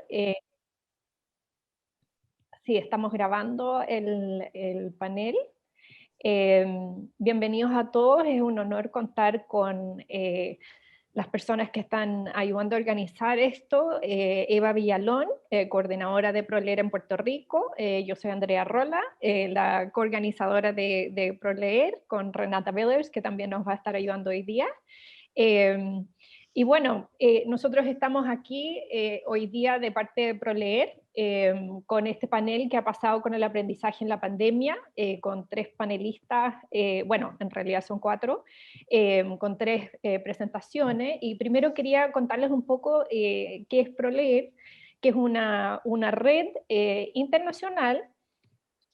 Eh, sí, estamos grabando el panel. Bienvenidos a todos, es un honor contar con las personas que están ayudando a organizar esto. Eva Villalón, coordinadora de ProLeer en Puerto Rico. Yo soy Andrea Rola, la coorganizadora de ProLeer, con Renata Bellers, que también nos va a estar ayudando hoy día. Y bueno, nosotros estamos aquí hoy día de parte de ProLeer con este panel que ha pasado con el aprendizaje en la pandemia, con 3 panelistas, bueno, en realidad son 4, con 3 presentaciones. Y primero quería contarles un poco qué es ProLeer, que es una red internacional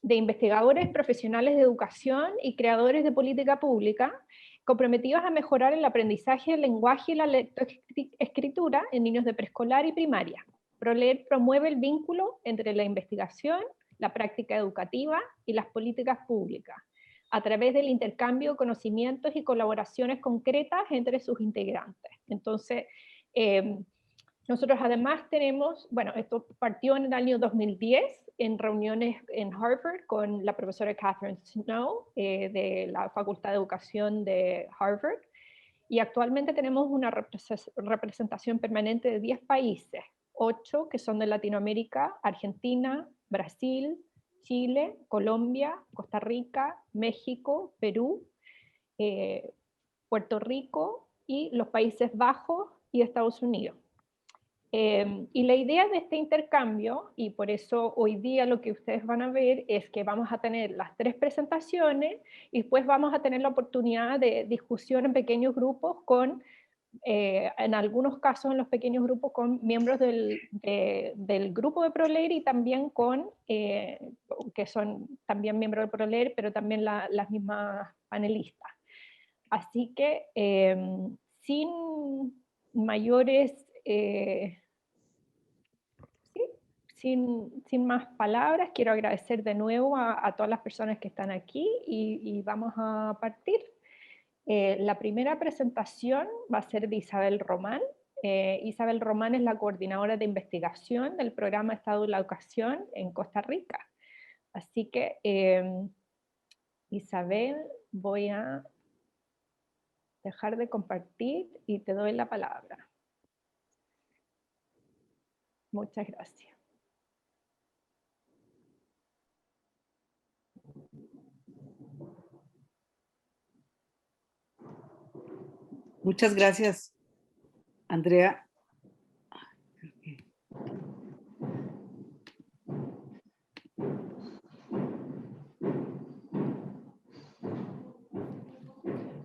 de investigadores profesionales de educación y creadores de política pública comprometidos a mejorar el aprendizaje del lenguaje y la lectoescritura en niños de preescolar y primaria. ProLeer promueve el vínculo entre la investigación, la práctica educativa y las políticas públicas, a través del intercambio de conocimientos y colaboraciones concretas entre sus integrantes. Entonces, nosotros además tenemos, bueno, esto partió en el año 2010 en reuniones en Harvard con la profesora Catherine Snow de la Facultad de Educación de Harvard, y actualmente tenemos una representación permanente de 10 países, 8 que son de Latinoamérica: Argentina, Brasil, Chile, Colombia, Costa Rica, México, Perú, Puerto Rico y los Países Bajos y Estados Unidos. Y la idea de este intercambio, y por eso hoy día lo que ustedes van a ver es que vamos a tener las 3 presentaciones y después vamos a tener la oportunidad de discusión en pequeños grupos con, en algunos casos en los pequeños grupos, con miembros del grupo de ProLeer y también con, que son también miembros de ProLeer, pero también las mismas panelistas. Así que sin mayores... sin más palabras, quiero agradecer de nuevo a todas las personas que están aquí y vamos a partir. La primera presentación va a ser de Isabel Román. Isabel Román es la coordinadora de investigación del programa Estado de la Educación en Costa Rica. Así que, Isabel, voy a dejar de compartir y te doy la palabra. Muchas gracias. Muchas gracias, Andrea.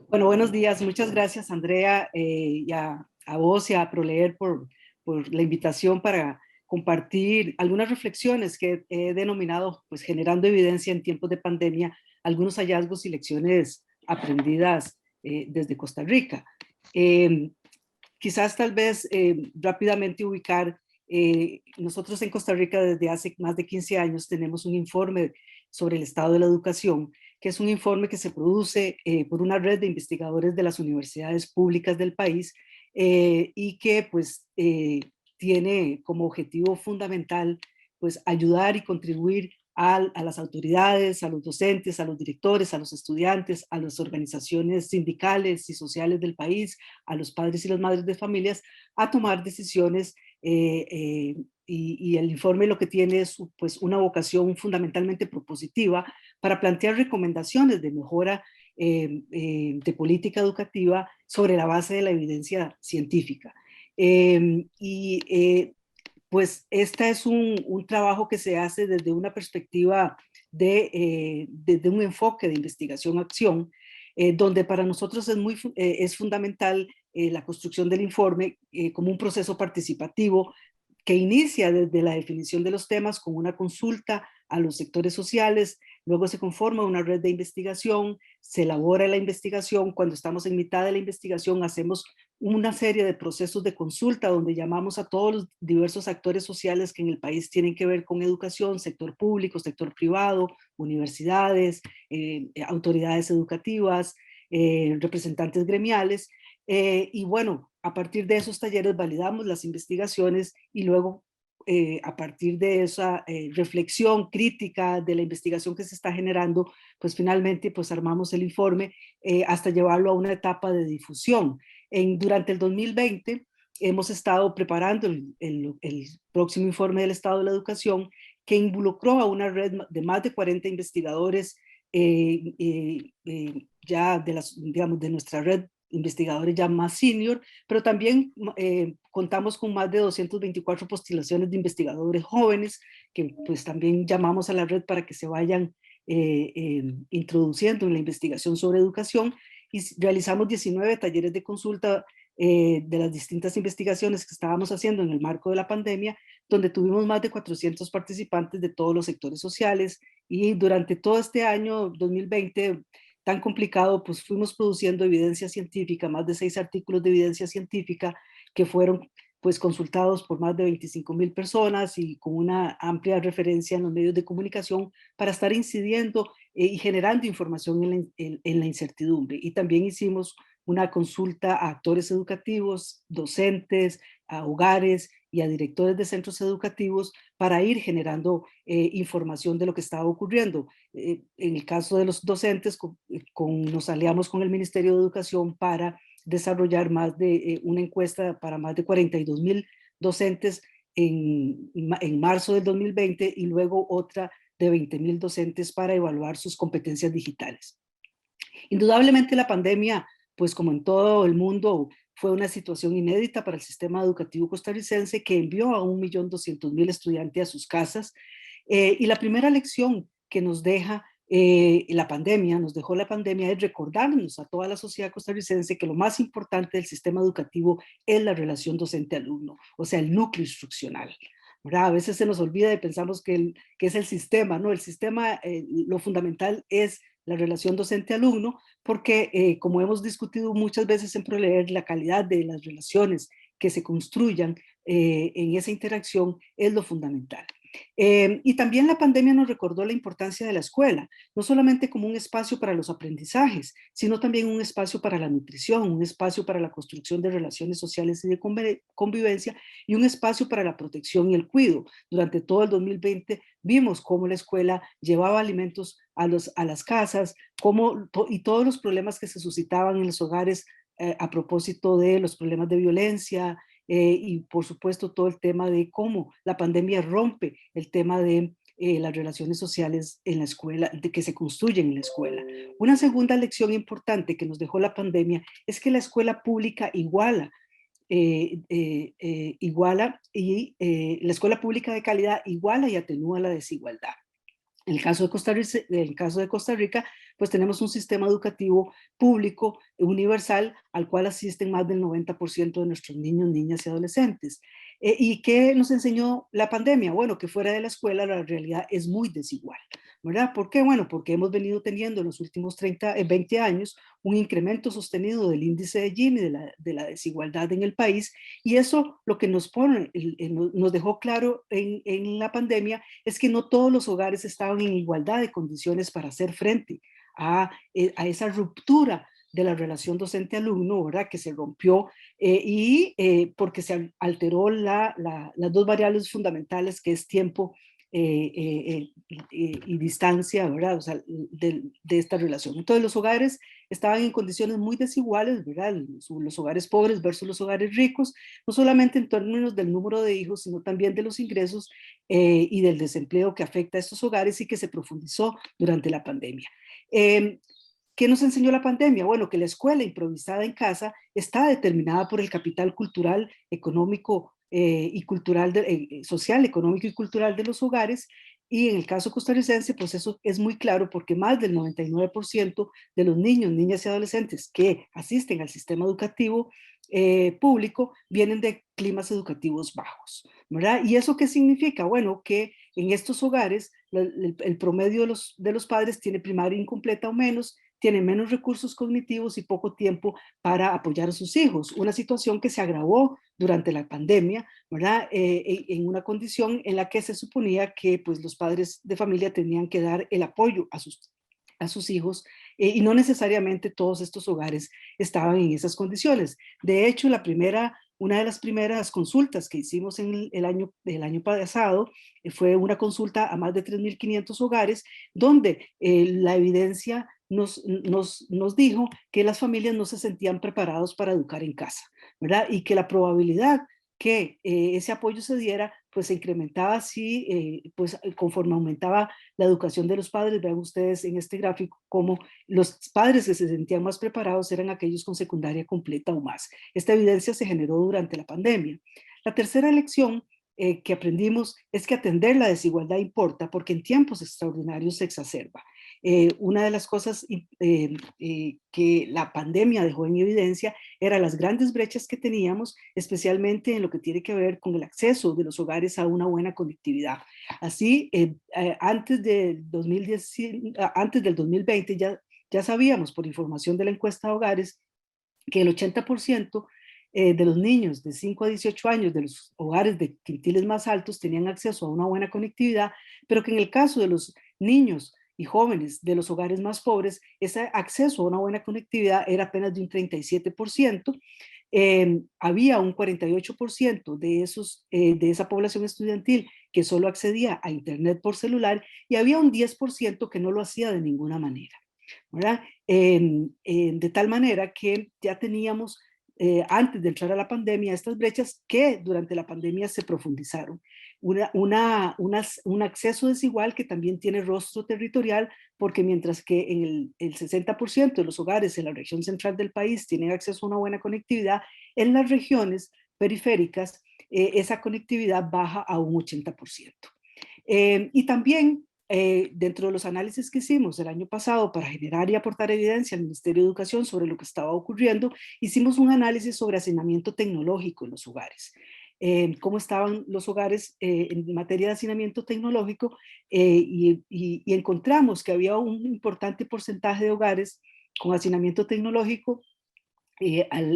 Bueno, buenos días. Muchas gracias, Andrea, y a vos y a ProLeer por la invitación para compartir algunas reflexiones que he denominado, pues, generando evidencia en tiempos de pandemia, algunos hallazgos y lecciones aprendidas desde Costa Rica. Quizás tal vez rápidamente ubicar, nosotros en Costa Rica desde hace más de 15 años tenemos un informe sobre el estado de la educación, que es un informe que se produce por una red de investigadores de las universidades públicas del país y que pues tiene como objetivo fundamental pues ayudar y contribuir a las autoridades, a los docentes, a los directores, a los estudiantes, a las organizaciones sindicales y sociales del país, a los padres y las madres de familias, a tomar decisiones y el informe lo que tiene es pues una vocación fundamentalmente propositiva para plantear recomendaciones de mejora de política educativa sobre la base de la evidencia científica. Pues este es un trabajo que se hace desde una perspectiva desde un enfoque de investigación-acción, donde para nosotros es fundamental la construcción del informe como un proceso participativo que inicia desde la definición de los temas con una consulta a los sectores sociales, luego se conforma una red de investigación, se elabora la investigación, cuando estamos en mitad de la investigación hacemos una serie de procesos de consulta donde llamamos a todos los diversos actores sociales que en el país tienen que ver con educación, sector público, sector privado, universidades, autoridades educativas, representantes gremiales, y bueno, a partir de esos talleres validamos las investigaciones y luego a partir de esa reflexión crítica de la investigación que se está generando, pues finalmente pues armamos el informe hasta llevarlo a una etapa de difusión. Durante el 2020 hemos estado preparando el próximo informe del estado de la educación, que involucró a una red de más de 40 investigadores ya digamos, de nuestra red, investigadores ya más senior, pero también contamos con más de 224 postulaciones de investigadores jóvenes, que pues también llamamos a la red para que se vayan introduciendo en la investigación sobre educación, y realizamos 19 talleres de consulta de las distintas investigaciones que estábamos haciendo en el marco de la pandemia, donde tuvimos más de 400 participantes de todos los sectores sociales, y durante todo este año 2020 tan complicado, pues fuimos produciendo evidencia científica, más de 6 artículos de evidencia científica que fueron pues consultados por más de 25,000 personas y con una amplia referencia en los medios de comunicación para estar incidiendo y generando información en la incertidumbre. Y también hicimos una consulta a actores educativos, docentes, a hogares y a directores de centros educativos para ir generando información de lo que estaba ocurriendo. En el caso de los docentes, nos aliamos con el Ministerio de Educación para desarrollar más de una encuesta para más de 42,000 docentes en marzo del 2020, y luego otra de 20,000 docentes para evaluar sus competencias digitales. Indudablemente la pandemia, pues como en todo el mundo, fue una situación inédita para el sistema educativo costarricense, que envió a 1.200.000 estudiantes a sus casas. Y la primera lección que nos deja nos dejó la pandemia, es recordarnos a toda la sociedad costarricense que lo más importante del sistema educativo es la relación docente-alumno, o sea, el núcleo instruccional. ¿Verdad? A veces se nos olvida y pensamos que es el sistema, ¿no? El sistema, lo fundamental es la relación docente-alumno, porque como hemos discutido muchas veces en ProLeer, la calidad de las relaciones que se construyan en esa interacción es lo fundamental. Y también la pandemia nos recordó la importancia de la escuela, no solamente como un espacio para los aprendizajes, sino también un espacio para la nutrición, un espacio para la construcción de relaciones sociales y de convivencia, y un espacio para la protección y el cuidado. Durante todo el 2020 vimos cómo la escuela llevaba alimentos a las casas, y todos los problemas que se suscitaban en los hogares a propósito de los problemas de violencia, y por supuesto todo el tema de cómo la pandemia rompe el tema de las relaciones sociales en la escuela, de que se construyen en la escuela. Una segunda lección importante que nos dejó la pandemia es que la escuela pública la escuela pública de calidad iguala y atenúa la desigualdad. En el caso de Costa Rica, pues tenemos un sistema educativo público universal al cual asisten más del 90% de nuestros niños, niñas y adolescentes. ¿Y qué nos enseñó la pandemia? Bueno, que fuera de la escuela la realidad es muy desigual, ¿verdad? ¿Por qué? Bueno, porque hemos venido teniendo en los últimos 20 años un incremento sostenido del índice de Gini, de la desigualdad en el país, y eso lo que nos nos dejó claro en la pandemia es que no todos los hogares estaban en igualdad de condiciones para hacer frente a esa ruptura de la relación docente-alumno, ¿verdad? Que se rompió porque se alteró las dos variables fundamentales, que es tiempo y distancia, ¿verdad? O sea, de esta relación. Entonces los hogares estaban en condiciones muy desiguales, ¿verdad? Los hogares pobres versus los hogares ricos, no solamente en términos del número de hijos, sino también de los ingresos y del desempleo que afecta a estos hogares y que se profundizó durante la pandemia. ¿Qué nos enseñó la pandemia? Bueno, que la escuela improvisada en casa está determinada por el capital cultural, económico y cultural, social, económico y cultural de los hogares. Y en el caso costarricense, pues eso es muy claro, porque más del 99% de los niños, niñas y adolescentes que asisten al sistema educativo público vienen de climas educativos bajos, ¿verdad? ¿Y eso qué significa? Bueno, que en estos hogares el promedio de los padres tiene primaria incompleta o menos, tiene menos recursos cognitivos y poco tiempo para apoyar a sus hijos. Una situación que se agravó durante la pandemia, ¿verdad? En una condición en la que se suponía que pues, los padres de familia tenían que dar el apoyo a sus hijos, y no necesariamente todos estos hogares estaban en esas condiciones. De hecho, una de las primeras consultas que hicimos en el año pasado fue una consulta a más de 3.500 hogares, donde la evidencia nos dijo que las familias no se sentían preparados para educar en casa, ¿verdad? Y que la probabilidad que ese apoyo se diera, pues se incrementaba si, pues conforme aumentaba la educación de los padres. Vean ustedes en este gráfico cómo los padres que se sentían más preparados eran aquellos con secundaria completa o más. Esta evidencia se generó durante la pandemia. La tercera lección que aprendimos es que atender la desigualdad importa porque en tiempos extraordinarios se exacerba. Una de las cosas que la pandemia dejó en evidencia eran las grandes brechas que teníamos, especialmente en lo que tiene que ver con el acceso de los hogares a una buena conectividad. Así, antes del 2020 ya sabíamos por información de la encuesta de hogares que el 80% de los niños de 5 a 18 años de los hogares de quintiles más altos tenían acceso a una buena conectividad, pero que en el caso de los niños y jóvenes de los hogares más pobres, ese acceso a una buena conectividad era apenas de un 37%. Había un 48% de esa población estudiantil que solo accedía a Internet por celular y había un 10% que no lo hacía de ninguna manera, ¿verdad? De tal manera que ya teníamos, antes de entrar a la pandemia, estas brechas que durante la pandemia se profundizaron. Un acceso desigual que también tiene rostro territorial, porque mientras que en el 60% de los hogares en la región central del país tienen acceso a una buena conectividad, en las regiones periféricas esa conectividad baja a un 80%. Y también dentro de los análisis que hicimos el año pasado para generar y aportar evidencia al Ministerio de Educación sobre lo que estaba ocurriendo, hicimos un análisis sobre hacinamiento tecnológico en los hogares. Cómo estaban los hogares en materia de hacinamiento tecnológico y encontramos que había un importante porcentaje de hogares con hacinamiento tecnológico,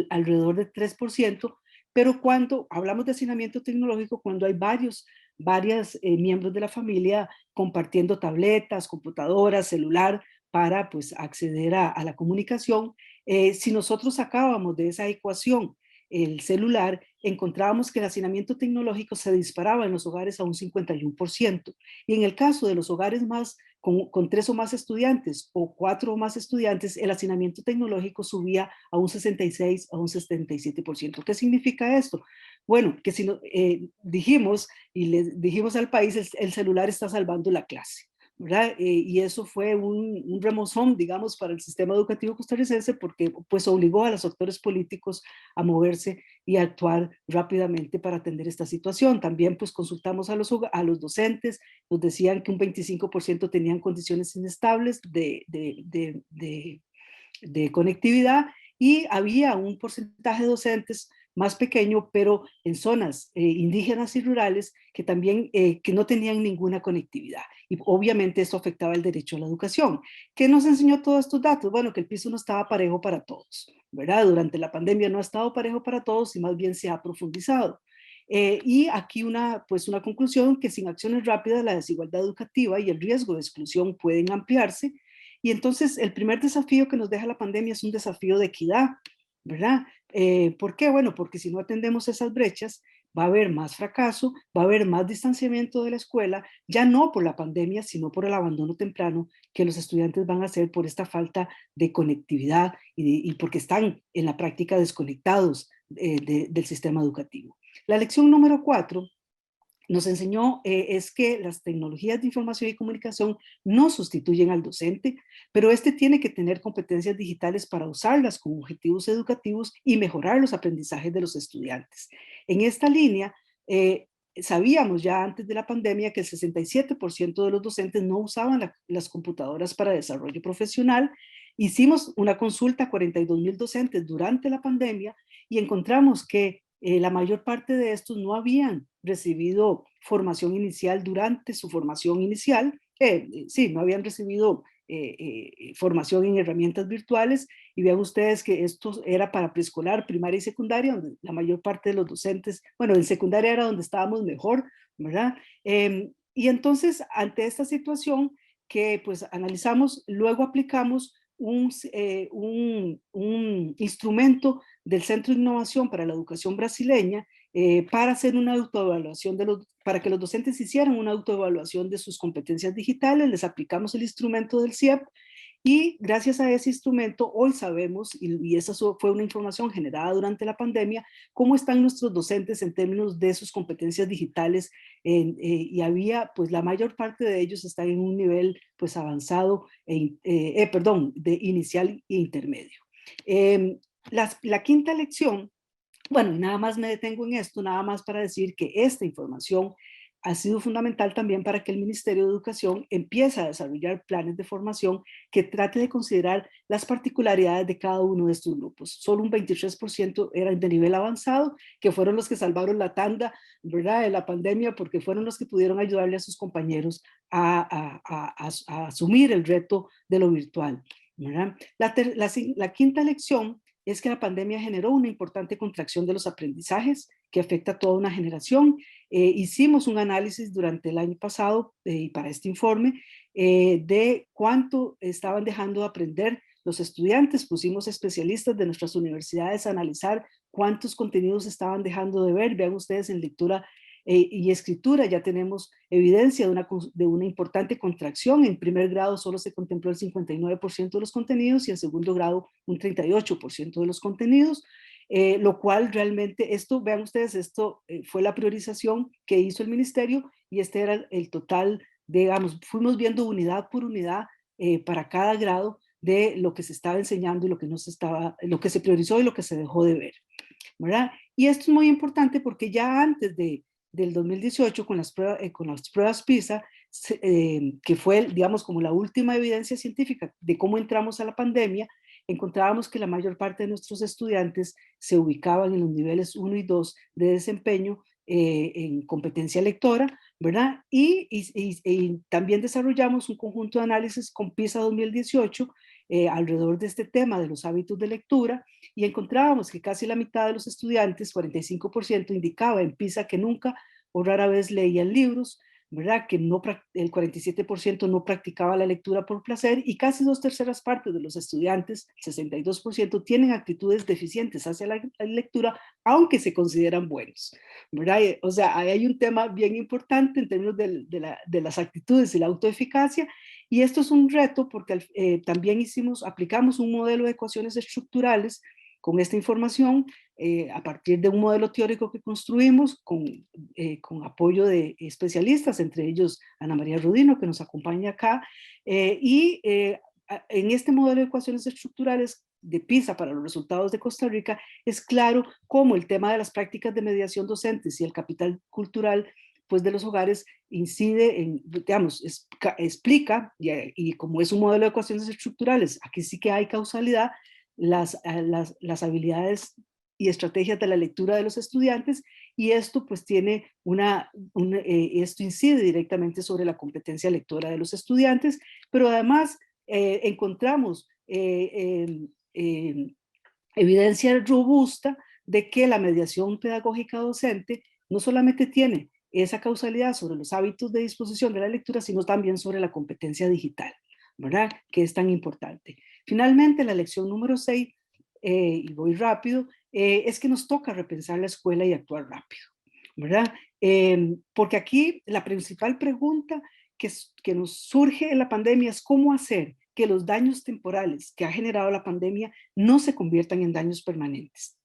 alrededor de 3%, pero cuando hablamos de hacinamiento tecnológico, cuando hay varios miembros de la familia compartiendo tabletas, computadoras, celular para pues acceder a la comunicación. Si nosotros sacábamos de esa ecuación el celular, encontrábamos que el hacinamiento tecnológico se disparaba en los hogares a un 51%. Y en el caso de los hogares más con 3 o más estudiantes o 4 o más estudiantes, el hacinamiento tecnológico subía a un 66 a un 77%. ¿Qué significa esto? Bueno, que si dijimos y le dijimos al país, el celular está salvando la clase, ¿verdad? Y eso fue un remozón, digamos, para el sistema educativo costarricense, porque pues obligó a los actores políticos a moverse y a actuar rápidamente para atender esta situación. También pues consultamos a los docentes, nos decían que un 25% tenían condiciones inestables de conectividad, y había un porcentaje de docentes más pequeño, pero en zonas indígenas y rurales que también que no tenían ninguna conectividad. Y obviamente esto afectaba el derecho a la educación. ¿Qué nos enseñó todos estos datos? Bueno, que el piso no estaba parejo para todos, ¿verdad? Durante la pandemia no ha estado parejo para todos y más bien se ha profundizado. Y aquí pues una conclusión, que sin acciones rápidas la desigualdad educativa y el riesgo de exclusión pueden ampliarse. Y entonces el primer desafío que nos deja la pandemia es un desafío de equidad, ¿verdad? ¿Por qué? Bueno, porque si no atendemos esas brechas, va a haber más fracaso, va a haber más distanciamiento de la escuela, ya no por la pandemia, sino por el abandono temprano que los estudiantes van a hacer por esta falta de conectividad y porque están en la práctica desconectados del sistema educativo. La lección número 4 nos enseñó es que las tecnologías de información y comunicación no sustituyen al docente, pero este tiene que tener competencias digitales para usarlas con objetivos educativos y mejorar los aprendizajes de los estudiantes. En esta línea, sabíamos ya antes de la pandemia que el 67% de los docentes no usaban las computadoras para desarrollo profesional. Hicimos una consulta a 42,000 docentes durante la pandemia y encontramos que la mayor parte de estos no habían recibido formación inicial durante su formación inicial. Sí, no habían recibido formación en herramientas virtuales, y vean ustedes que esto era para preescolar, primaria y secundaria, donde la mayor parte de los docentes, bueno, en secundaria era donde estábamos mejor, ¿verdad? Y entonces, ante esta situación que pues analizamos, luego aplicamos un instrumento del Centro de Innovación para la Educación Brasileña para hacer una autoevaluación para que los docentes hicieran una autoevaluación de sus competencias digitales. Les aplicamos el instrumento del CIEP y gracias a ese instrumento hoy sabemos, y esa fue una información generada durante la pandemia, cómo están nuestros docentes en términos de sus competencias digitales y había, pues la mayor parte de ellos están en un nivel pues avanzado, perdón, de inicial e intermedio. La quinta lección, bueno, y nada más me detengo en esto, nada más para decir que esta información ha sido fundamental también para que el Ministerio de Educación empiece a desarrollar planes de formación que trate de considerar las particularidades de cada uno de estos grupos. Solo un 23% eran de nivel avanzado, que fueron los que salvaron la tanda, ¿verdad?, de la pandemia, porque fueron los que pudieron ayudarle a sus compañeros a asumir el reto de lo virtual, ¿verdad? La quinta lección es que la pandemia generó una importante contracción de los aprendizajes que afecta a toda una generación. Hicimos un análisis durante el año pasado y para este informe de cuánto estaban dejando de aprender los estudiantes. Pusimos especialistas de nuestras universidades a analizar cuántos contenidos estaban dejando de ver. Vean ustedes, en lectura y escritura ya tenemos evidencia de una importante contracción. En primer grado solo se contempló el 59% de los contenidos y en segundo grado un 38% de los contenidos. Lo cual realmente, vean ustedes, esto fue la priorización que hizo el ministerio y este era el total, digamos, fuimos viendo unidad por unidad para cada grado de lo que se estaba enseñando y lo que no se estaba, lo que se priorizó y lo que se dejó de ver, ¿verdad? Y esto es muy importante porque ya antes del 2018 con las pruebas PISA, que fue, digamos, como la última evidencia científica de cómo entramos a la pandemia, encontrábamos que la mayor parte de nuestros estudiantes se ubicaban en los niveles 1 y 2 de desempeño en competencia lectora, ¿verdad? Y también desarrollamos un conjunto de análisis con PISA 2018 alrededor de este tema de los hábitos de lectura y encontrábamos que casi la mitad de los estudiantes, 45%, indicaba en PISA que nunca o rara vez leían libros, ¿verdad? Que el 47% no practicaba la lectura por placer y casi 2/3 de los estudiantes, 62%, tienen actitudes deficientes hacia la lectura, aunque se consideran buenos, ¿verdad? O sea, ahí hay un tema bien importante en términos de las actitudes y la autoeficacia, y esto es un reto porque también aplicamos un modelo de ecuaciones estructurales con esta información a partir de un modelo teórico que construimos con apoyo de especialistas, entre ellos Ana María Rudino, que nos acompaña acá, en este modelo de ecuaciones estructurales de PISA para los resultados de Costa Rica, es claro cómo el tema de las prácticas de mediación docentes y el capital cultural pues, de los hogares incide en, digamos, explica, y como es un modelo de ecuaciones estructurales, aquí sí que hay causalidad, las habilidades y estrategias de la lectura de los estudiantes, y esto pues tiene esto incide directamente sobre la competencia lectora de los estudiantes, pero además encontramos evidencia robusta de que la mediación pedagógica docente no solamente tiene esa causalidad sobre los hábitos de disposición de la lectura, sino también sobre la competencia digital, ¿verdad? Que es tan importante. Finalmente, la lección número 6, y voy rápido, es que nos toca repensar la escuela y actuar rápido, ¿verdad? Porque aquí la principal pregunta que nos surge en la pandemia es cómo hacer que los daños temporales que ha generado la pandemia no se conviertan en daños permanentes.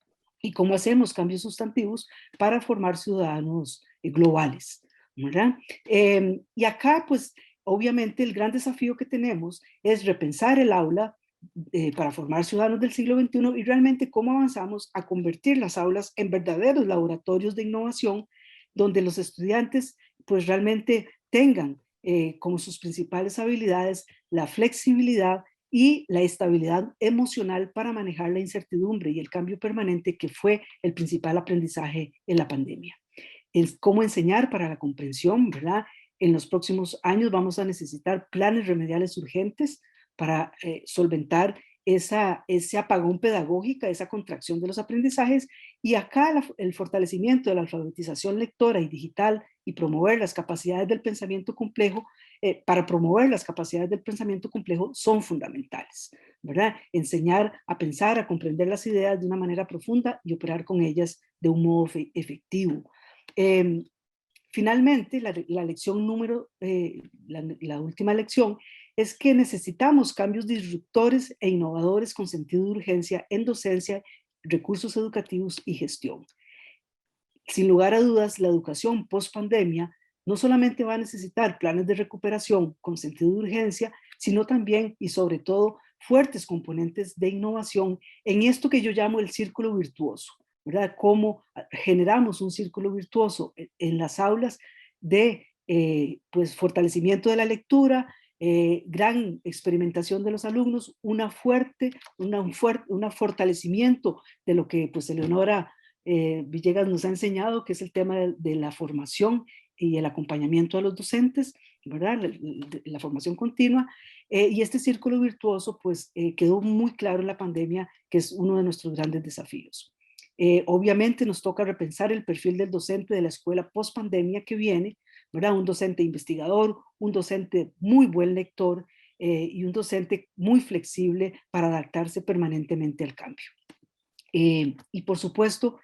Y cómo hacemos cambios sustantivos para formar ciudadanos globales, ¿verdad? Y acá, pues, obviamente el gran desafío que tenemos es repensar el aula para formar ciudadanos del siglo XXI y realmente cómo avanzamos a convertir las aulas en verdaderos laboratorios de innovación donde los estudiantes pues realmente tengan como sus principales habilidades la flexibilidad y la estabilidad emocional para manejar la incertidumbre y el cambio permanente que fue el principal aprendizaje en la pandemia. Es cómo enseñar para la comprensión, ¿verdad? En los próximos años vamos a necesitar planes remediales urgentes para solventar ese apagón pedagógico, esa contracción de los aprendizajes, y acá el fortalecimiento de la alfabetización lectora y digital y promover las capacidades del pensamiento complejo, para promover las capacidades del pensamiento complejo son fundamentales, ¿verdad? Enseñar a pensar, a comprender las ideas de una manera profunda y operar con ellas de un modo efectivo. Finalmente, la lección la última lección es que necesitamos cambios disruptores e innovadores con sentido de urgencia en docencia, recursos educativos y gestión. Sin lugar a dudas, la educación post pandemia no solamente va a necesitar planes de recuperación con sentido de urgencia, sino también y sobre todo fuertes componentes de innovación en esto que yo llamo el círculo virtuoso, ¿verdad? Cómo generamos un círculo virtuoso en las aulas de pues fortalecimiento de la lectura, gran experimentación de los alumnos, un fortalecimiento de lo que pues Eleonora Villegas nos ha enseñado, que es el tema de la formación y el acompañamiento a los docentes, ¿verdad? La formación continua. Y este círculo virtuoso pues quedó muy claro en la pandemia, que es uno de nuestros grandes desafíos. Obviamente nos toca repensar el perfil del docente de la escuela post pandemia que viene, ¿verdad? Un docente investigador, un docente muy buen lector y un docente muy flexible para adaptarse permanentemente al cambio. Y por supuesto,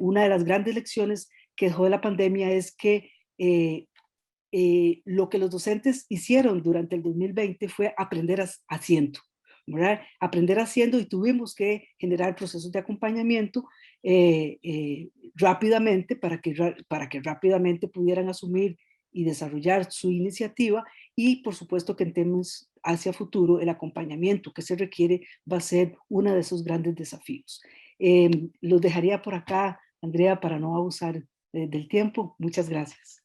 una de las grandes lecciones que dejó de la pandemia es que lo que los docentes hicieron durante el 2020 fue aprender haciendo, ¿verdad? Aprender haciendo, y tuvimos que generar procesos de acompañamiento rápidamente para que rápidamente pudieran asumir y desarrollar su iniciativa, y por supuesto que en temas hacia futuro el acompañamiento que se requiere va a ser uno de esos grandes desafíos. Los dejaría por acá, Andrea, para no abusar del tiempo. Muchas gracias.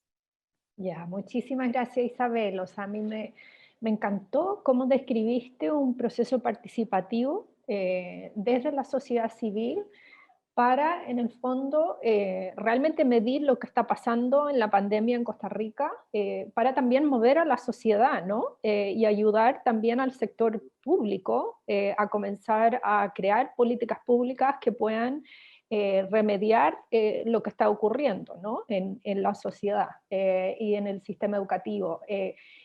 Ya, muchísimas gracias, Isabel. O sea, a mí me encantó cómo describiste un proceso participativo desde la sociedad civil para, en el fondo, realmente medir lo que está pasando en la pandemia en Costa Rica, para también mover a la sociedad, ¿no? Y ayudar también al sector público a comenzar a crear políticas públicas que puedan remediar lo que está ocurriendo, ¿no? En la sociedad y en el sistema educativo.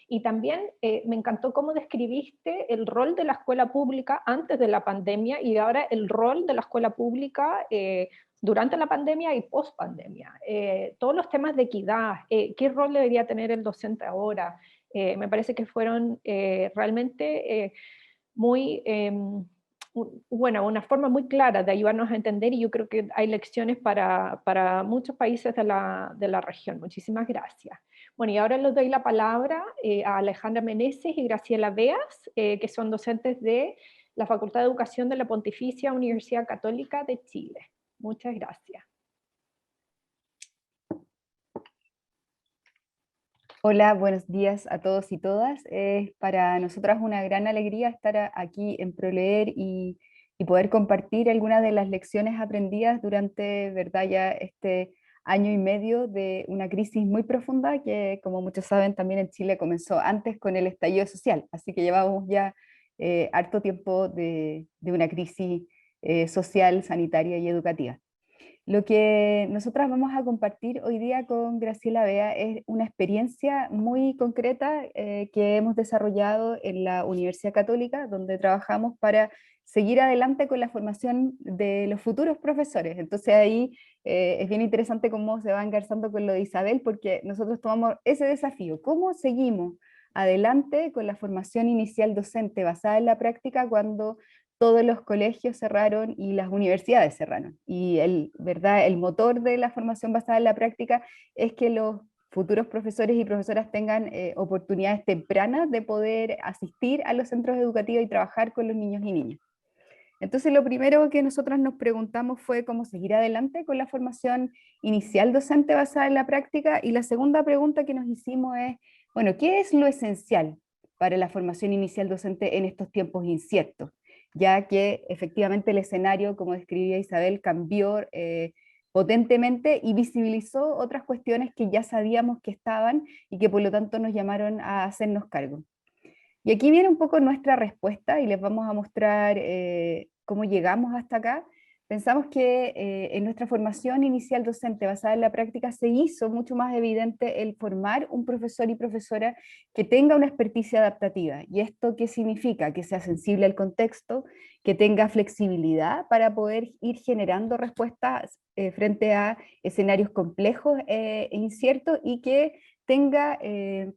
Y también me encantó cómo describiste el rol de la escuela pública antes de la pandemia y ahora el rol de la escuela pública durante la pandemia y post pandemia. Todos los temas de equidad, qué rol debería tener el docente ahora. Me parece que fueron realmente muy, bueno, una forma muy clara de ayudarnos a entender, y yo creo que hay lecciones para muchos países de la región. Muchísimas gracias. Bueno, y ahora les doy la palabra a Alejandra Meneses y Graciela Beas, que son docentes de la Facultad de Educación de la Pontificia Universidad Católica de Chile. Muchas gracias. Hola, buenos días a todos y todas. Es para nosotras una gran alegría estar aquí en ProLeer y poder compartir algunas de las lecciones aprendidas durante, verdad, ya este año y medio de una crisis muy profunda que, como muchos saben, también en Chile comenzó antes con el estallido social, así que llevamos ya harto tiempo de una crisis social, sanitaria y educativa. Lo que nosotras vamos a compartir hoy día con Graciela Bea es una experiencia muy concreta que hemos desarrollado en la Universidad Católica, donde trabajamos para seguir adelante con la formación de los futuros profesores. Entonces ahí es bien interesante cómo se va engarzando con lo de Isabel, porque nosotros tomamos ese desafío. ¿Cómo seguimos adelante con la formación inicial docente basada en la práctica cuando todos los colegios cerraron y las universidades cerraron? Y ¿verdad? El motor de la formación basada en la práctica es que los futuros profesores y profesoras tengan oportunidades tempranas de poder asistir a los centros educativos y trabajar con los niños y niñas. Entonces lo primero que nosotros nos preguntamos fue cómo seguir adelante con la formación inicial docente basada en la práctica, y la segunda pregunta que nos hicimos es, bueno, ¿qué es lo esencial para la formación inicial docente en estos tiempos inciertos? Ya que efectivamente el escenario, como describía Isabel, cambió potentemente y visibilizó otras cuestiones que ya sabíamos que estaban y que por lo tanto nos llamaron a hacernos cargo. Y aquí viene un poco nuestra respuesta y les vamos a mostrar cómo llegamos hasta acá, pensamos que en nuestra formación inicial docente basada en la práctica se hizo mucho más evidente el formar un profesor y profesora que tenga una experticia adaptativa. ¿Y esto qué significa? Que sea sensible al contexto, que tenga flexibilidad para poder ir generando respuestas frente a escenarios complejos e inciertos, y que tenga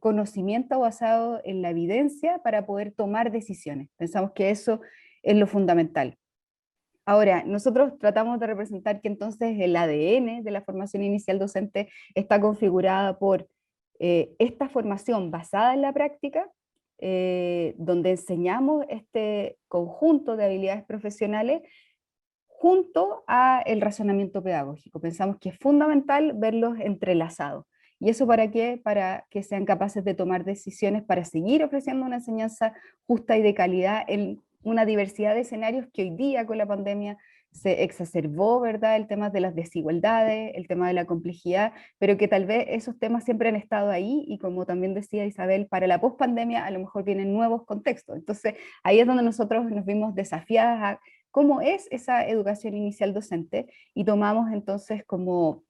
conocimiento basado en la evidencia para poder tomar decisiones. Pensamos que eso es lo fundamental. Ahora, nosotros tratamos de representar que entonces el ADN de la formación inicial docente está configurada por esta formación basada en la práctica, donde enseñamos este conjunto de habilidades profesionales junto a el razonamiento pedagógico. Pensamos que es fundamental verlos entrelazados. ¿Y eso para qué? Para que sean capaces de tomar decisiones para seguir ofreciendo una enseñanza justa y de calidad en una diversidad de escenarios que hoy día con la pandemia se exacerbó, ¿verdad? El tema de las desigualdades, el tema de la complejidad, pero que tal vez esos temas siempre han estado ahí, y como también decía Isabel, para la pospandemia a lo mejor vienen nuevos contextos. Entonces ahí es donde nosotros nos vimos desafiadas a cómo es esa educación inicial docente, y tomamos entonces como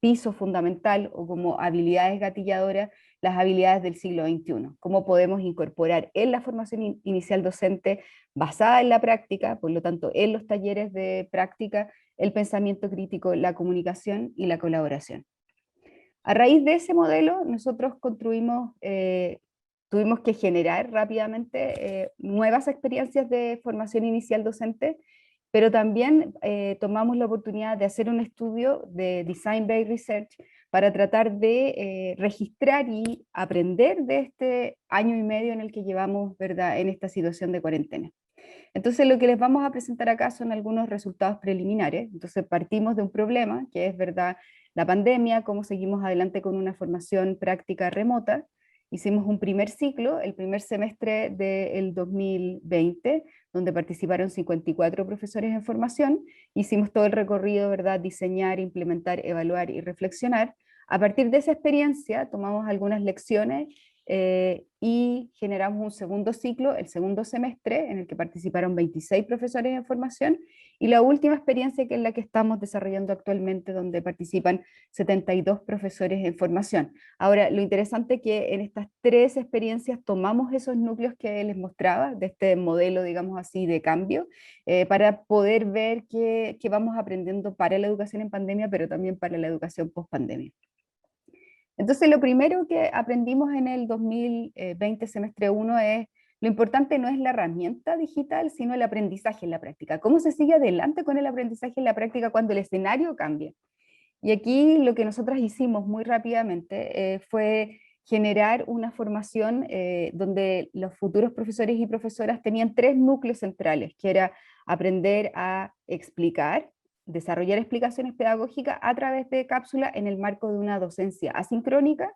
piso fundamental o como habilidades gatilladoras las habilidades del siglo XXI. Cómo podemos incorporar en la formación inicial docente basada en la práctica, por lo tanto en los talleres de práctica, el pensamiento crítico, la comunicación y la colaboración. A raíz de ese modelo, nosotros tuvimos que generar rápidamente nuevas experiencias de formación inicial docente, pero también tomamos la oportunidad de hacer un estudio de Design-Based Research para tratar de registrar y aprender de este año y medio en el que llevamos, ¿verdad?, en esta situación de cuarentena. Entonces lo que les vamos a presentar acá son algunos resultados preliminares. Entonces partimos de un problema, que es, ¿verdad?, la pandemia, cómo seguimos adelante con una formación práctica remota. Hicimos un primer ciclo, el primer semestre del 2020, donde participaron 54 profesores en formación. Hicimos todo el recorrido, ¿verdad?, diseñar, implementar, evaluar y reflexionar. A partir de esa experiencia tomamos algunas lecciones y generamos un segundo ciclo, el segundo semestre, en el que participaron 26 profesores en formación, y la última experiencia, que es la que estamos desarrollando actualmente, donde participan 72 profesores en formación. Ahora, lo interesante es que en estas tres experiencias tomamos esos núcleos que les mostraba, de este modelo, digamos así, de cambio, para poder ver qué vamos aprendiendo para la educación en pandemia, pero también para la educación post pandemia. Entonces, lo primero que aprendimos en el 2020 semestre 1 es, lo importante no es la herramienta digital, sino el aprendizaje en la práctica. ¿Cómo se sigue adelante con el aprendizaje en la práctica cuando el escenario cambia? Y aquí lo que nosotros hicimos muy rápidamente fue generar una formación donde los futuros profesores y profesoras tenían tres núcleos centrales, que era aprender a explicar, desarrollar explicaciones pedagógicas a través de cápsulas en el marco de una docencia asincrónica,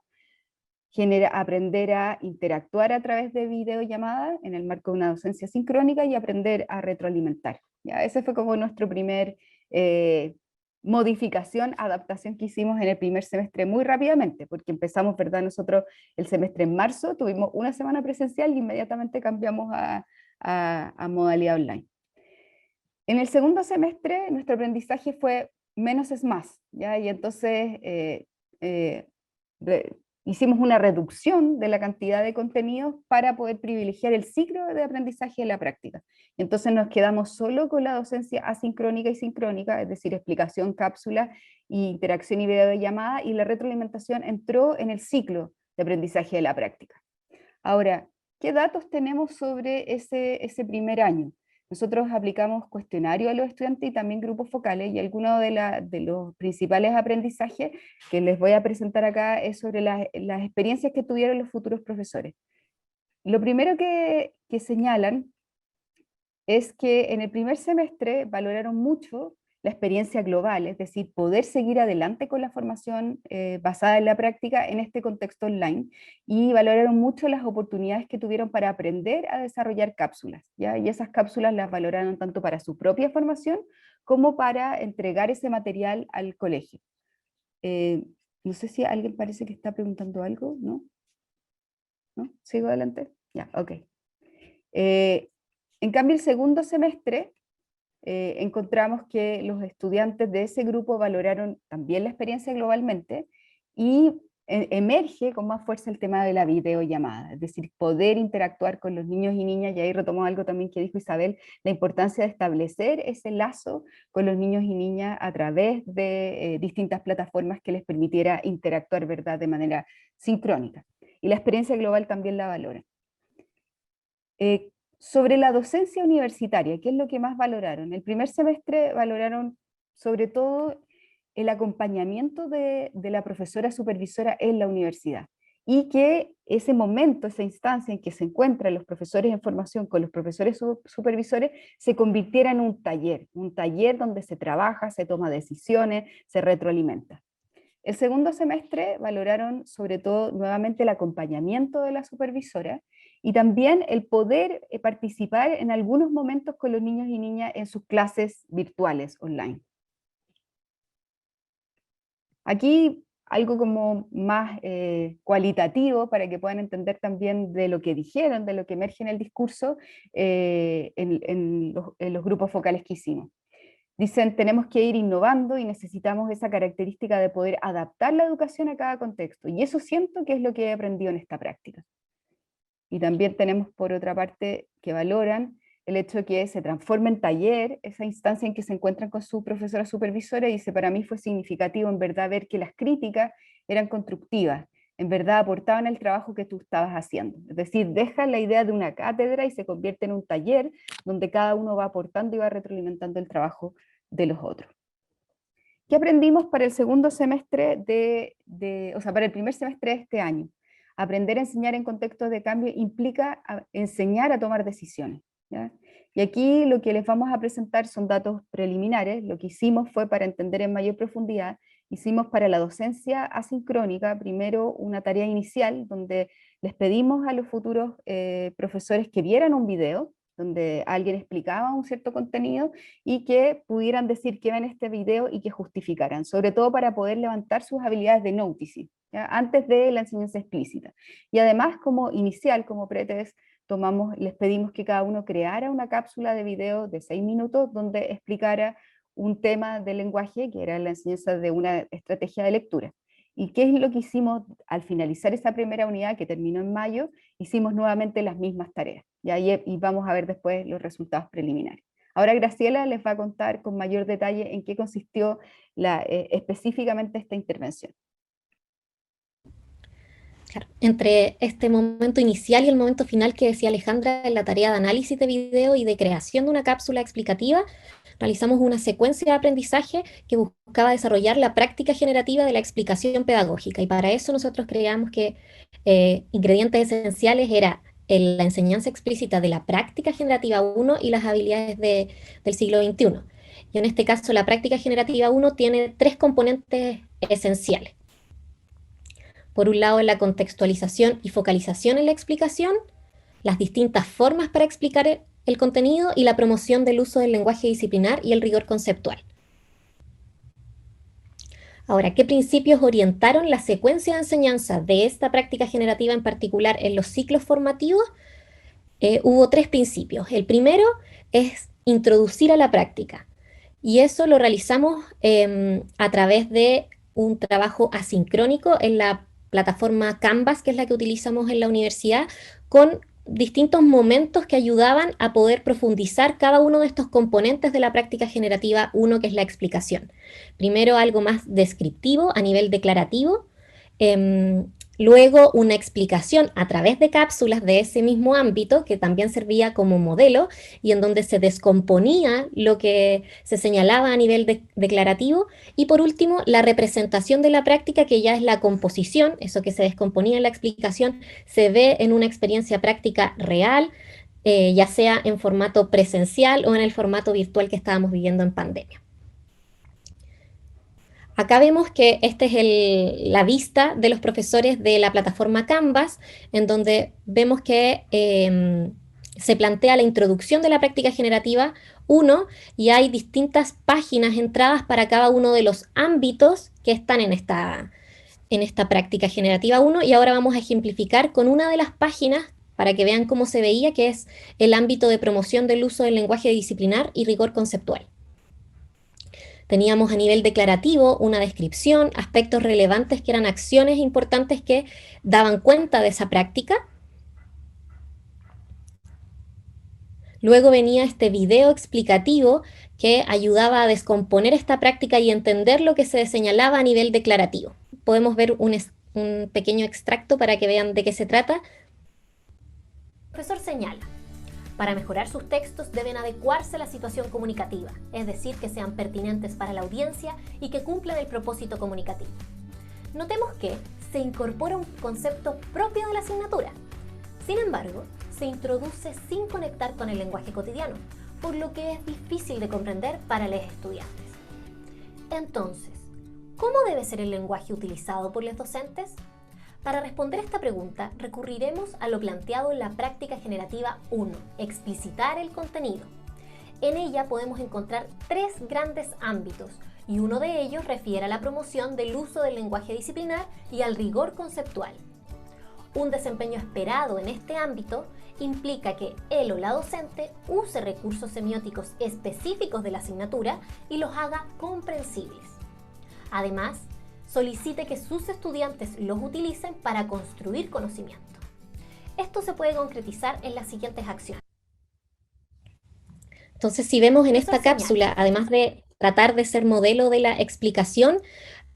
aprender a interactuar a través de videollamadas en el marco de una docencia sincrónica, y aprender a retroalimentar. ¿Ya? Ese fue como nuestro primer modificación, adaptación que hicimos en el primer semestre muy rápidamente, porque empezamos, ¿verdad?, nosotros el semestre en marzo, tuvimos una semana presencial y inmediatamente cambiamos a modalidad online. En el segundo semestre nuestro aprendizaje fue menos es más, ¿ya? Y entonces hicimos una reducción de la cantidad de contenidos para poder privilegiar el ciclo de aprendizaje en la práctica. Entonces nos quedamos solo con la docencia asincrónica y sincrónica, es decir, explicación, cápsula, interacción y videollamada, y la retroalimentación entró en el ciclo de aprendizaje de la práctica. Ahora, ¿qué datos tenemos sobre ese primer año? Nosotros aplicamos cuestionarios a los estudiantes y también grupos focales, y algunos de los principales aprendizajes que les voy a presentar acá es sobre las experiencias que tuvieron los futuros profesores. Lo primero que señalan es que en el primer semestre valoraron mucho la experiencia global, es decir, poder seguir adelante con la formación basada en la práctica en este contexto online, y valoraron mucho las oportunidades que tuvieron para aprender a desarrollar cápsulas, ¿ya? Y esas cápsulas las valoraron tanto para su propia formación como para entregar ese material al colegio. No sé si alguien parece que está preguntando algo, ¿no? ¿No? ¿Sigo adelante? Ya, ok. En cambio, el segundo semestre encontramos que los estudiantes de ese grupo valoraron también la experiencia globalmente y emerge con más fuerza el tema de la videollamada, es decir, poder interactuar con los niños y niñas, y ahí retomó algo también que dijo Isabel, la importancia de establecer ese lazo con los niños y niñas a través de distintas plataformas que les permitiera interactuar, ¿verdad?, de manera sincrónica. Y la experiencia global también la valoran. Sobre la docencia universitaria, ¿qué es lo que más valoraron? El primer semestre valoraron sobre todo el acompañamiento de la profesora supervisora en la universidad, y que ese momento, esa instancia en que se encuentran los profesores en formación con los profesores supervisores, se convirtiera en un taller donde se trabaja, se toma decisiones, se retroalimenta. El segundo semestre valoraron sobre todo nuevamente el acompañamiento de la supervisora y también el poder participar en algunos momentos con los niños y niñas en sus clases virtuales online. Aquí algo como más cualitativo para que puedan entender también de lo que dijeron, de lo que emerge en el discurso en los grupos focales que hicimos. Dicen, tenemos que ir innovando y necesitamos esa característica de poder adaptar la educación a cada contexto. Y eso siento que es lo que he aprendido en esta práctica. Y también tenemos, por otra parte, que valoran el hecho de que se transforme en taller, esa instancia en que se encuentran con su profesora supervisora, y dice, para mí fue significativo en verdad ver que las críticas eran constructivas, en verdad aportaban el trabajo que tú estabas haciendo. Es decir, deja la idea de una cátedra y se convierte en un taller donde cada uno va aportando y va retroalimentando el trabajo de los otros. ¿Qué aprendimos para el segundo semestre para el primer semestre de este año? Aprender a enseñar en contextos de cambio implica enseñar a tomar decisiones, ¿ya? Y aquí lo que les vamos a presentar son datos preliminares. Lo que hicimos fue, para entender en mayor profundidad, hicimos para la docencia asincrónica primero una tarea inicial donde les pedimos a los futuros profesores que vieran un video donde alguien explicaba un cierto contenido y que pudieran decir qué ven este video y que justificaran, sobre todo para poder levantar sus habilidades de noticing, ¿ya?, antes de la enseñanza explícita. Y además, como inicial, como pretest, les pedimos que cada uno creara una cápsula de video de 6 minutos donde explicara un tema del lenguaje, que era la enseñanza de una estrategia de lectura. ¿Y qué es lo que hicimos al finalizar esa primera unidad, que terminó en mayo? Hicimos nuevamente las mismas tareas, y vamos a ver después los resultados preliminares. Ahora Graciela les va a contar con mayor detalle en qué consistió específicamente esta intervención. Claro. Entre este momento inicial y el momento final que decía Alejandra, en la tarea de análisis de video y de creación de una cápsula explicativa, realizamos una secuencia de aprendizaje que buscaba desarrollar la práctica generativa de la explicación pedagógica, y para eso nosotros creíamos que ingredientes esenciales era la enseñanza explícita de la práctica generativa 1 y las habilidades del siglo XXI. Y en este caso la práctica generativa 1 tiene 3 componentes esenciales. Por un lado, la contextualización y focalización en la explicación, las distintas formas para explicar el contenido y la promoción del uso del lenguaje disciplinar y el rigor conceptual. Ahora, ¿qué principios orientaron la secuencia de enseñanza de esta práctica generativa en particular en los ciclos formativos? Hubo 3 principios. El primero es introducir a la práctica, y eso lo realizamos a través de un trabajo asincrónico en la plataforma Canvas, que es la que utilizamos en la universidad, con distintos momentos que ayudaban a poder profundizar cada uno de estos componentes de la práctica generativa 1, que es la explicación. Primero algo más descriptivo a nivel declarativo, luego una explicación a través de cápsulas de ese mismo ámbito, que también servía como modelo, y en donde se descomponía lo que se señalaba a nivel declarativo, y por último, la representación de la práctica, que ya es la composición, eso que se descomponía en la explicación, se ve en una experiencia práctica real, ya sea en formato presencial o en el formato virtual que estábamos viviendo en pandemia. Acá vemos que esta es la vista de los profesores de la plataforma Canvas, en donde vemos que se plantea la introducción de la práctica generativa 1 y hay distintas páginas, entradas para cada uno de los ámbitos que están en esta práctica generativa 1, y ahora vamos a ejemplificar con una de las páginas para que vean cómo se veía, que es el ámbito de promoción del uso del lenguaje disciplinar y rigor conceptual. Teníamos a nivel declarativo una descripción, aspectos relevantes que eran acciones importantes que daban cuenta de esa práctica. Luego venía este video explicativo que ayudaba a descomponer esta práctica y entender lo que se señalaba a nivel declarativo. Podemos ver un pequeño extracto para que vean de qué se trata. El profesor señala: para mejorar sus textos deben adecuarse a la situación comunicativa, es decir, que sean pertinentes para la audiencia y que cumplan el propósito comunicativo. Notemos que se incorpora un concepto propio de la asignatura. Sin embargo, se introduce sin conectar con el lenguaje cotidiano, por lo que es difícil de comprender para los estudiantes. Entonces, ¿cómo debe ser el lenguaje utilizado por los docentes? Para responder esta pregunta, recurriremos a lo planteado en la práctica generativa 1, explicitar el contenido. En ella podemos encontrar 3 grandes ámbitos, y uno de ellos refiere a la promoción del uso del lenguaje disciplinar y al rigor conceptual. Un desempeño esperado en este ámbito implica que él o la docente use recursos semióticos específicos de la asignatura y los haga comprensibles. Además, solicite que sus estudiantes los utilicen para construir conocimiento. Esto se puede concretizar en las siguientes acciones. Entonces, si vemos en esta cápsula, además de tratar de ser modelo de la explicación,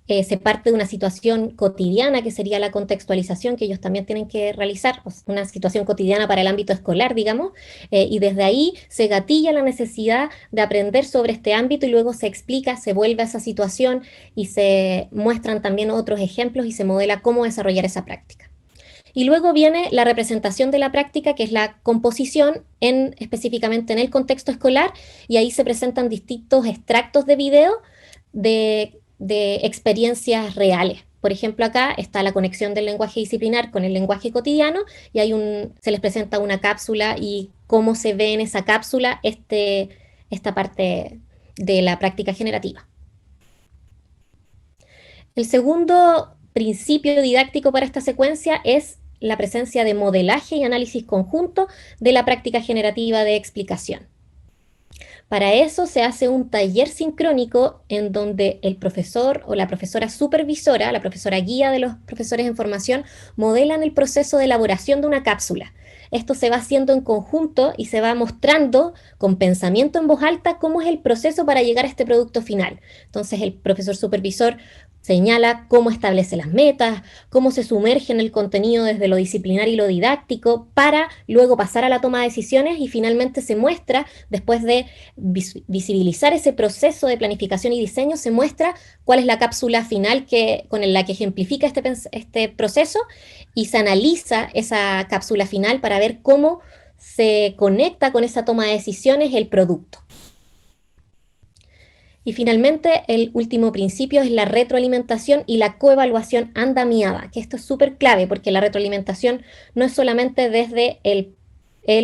se parte de una situación cotidiana, que sería la contextualización, que ellos también tienen que realizar, una situación cotidiana para el ámbito escolar, digamos, y desde ahí se gatilla la necesidad de aprender sobre este ámbito y luego se explica, se vuelve a esa situación y se muestran también otros ejemplos y se modela cómo desarrollar esa práctica. Y luego viene la representación de la práctica, que es la composición específicamente en el contexto escolar, y ahí se presentan distintos extractos de video de experiencias reales. Por ejemplo, acá está la conexión del lenguaje disciplinar con el lenguaje cotidiano y se les presenta una cápsula y cómo se ve en esa cápsula esta parte de la práctica generativa. El segundo principio didáctico para esta secuencia es la presencia de modelaje y análisis conjunto de la práctica generativa de explicación. Para eso se hace un taller sincrónico en donde el profesor o la profesora supervisora, la profesora guía de los profesores en formación, modelan el proceso de elaboración de una cápsula. Esto se va haciendo en conjunto y se va mostrando con pensamiento en voz alta cómo es el proceso para llegar a este producto final. Entonces el profesor supervisor señala cómo establece las metas, cómo se sumerge en el contenido desde lo disciplinar y lo didáctico para luego pasar a la toma de decisiones y finalmente se muestra, después de visibilizar ese proceso de planificación y diseño, se muestra cuál es la cápsula final con la que ejemplifica este proceso y se analiza esa cápsula final para ver cómo se conecta con esa toma de decisiones el producto. Y finalmente, el último principio es la retroalimentación y la coevaluación andamiada, que esto es súper clave porque la retroalimentación no es solamente desde él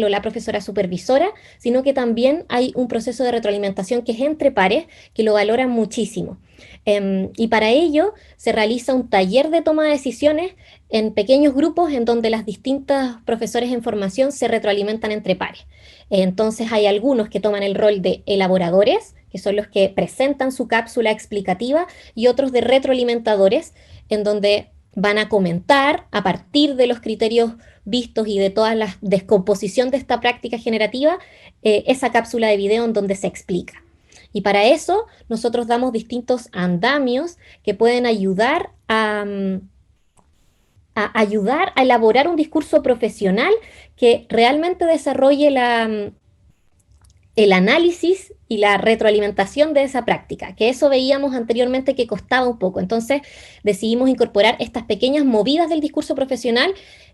o la profesora supervisora, sino que también hay un proceso de retroalimentación que es entre pares, que lo valoran muchísimo. Y para ello se realiza un taller de toma de decisiones en pequeños grupos en donde las distintas profesores en formación se retroalimentan entre pares. Entonces hay algunos que toman el rol de elaboradores, que son los que presentan su cápsula explicativa, y otros de retroalimentadores, en donde van a comentar a partir de los criterios vistos y de toda la descomposición de esta práctica generativa, esa cápsula de video en donde se explica. Y para eso nosotros damos distintos andamios que pueden ayudar a elaborar un discurso profesional que realmente desarrolle el análisis y la retroalimentación de esa práctica, que eso veíamos anteriormente que costaba un poco. Entonces decidimos incorporar estas pequeñas movidas del discurso profesional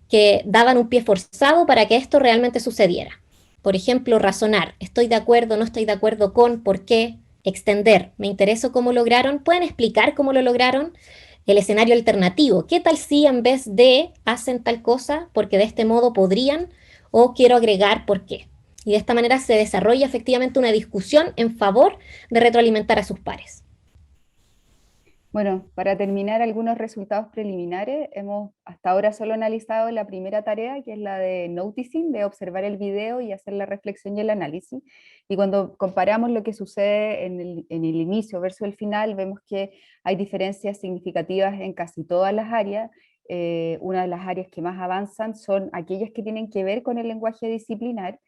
que daban un pie forzado para que esto realmente sucediera. Por ejemplo, razonar, estoy de acuerdo, no estoy de acuerdo con, por qué, extender, me interesó cómo lograron, pueden explicar cómo lo lograron, el escenario alternativo, qué tal si en vez de hacen tal cosa porque de este modo podrían, o quiero agregar por qué. Y de esta manera se desarrolla efectivamente una discusión en favor de retroalimentar a sus pares. Bueno, para terminar algunos resultados preliminares, hemos hasta ahora solo analizado la primera tarea, que es la de noticing, de observar el video y hacer la reflexión y el análisis. Y cuando comparamos lo que sucede en el inicio versus el final, vemos que hay diferencias significativas en casi todas las áreas. Una de las áreas que más avanzan son aquellas que tienen que ver con el lenguaje disciplinar.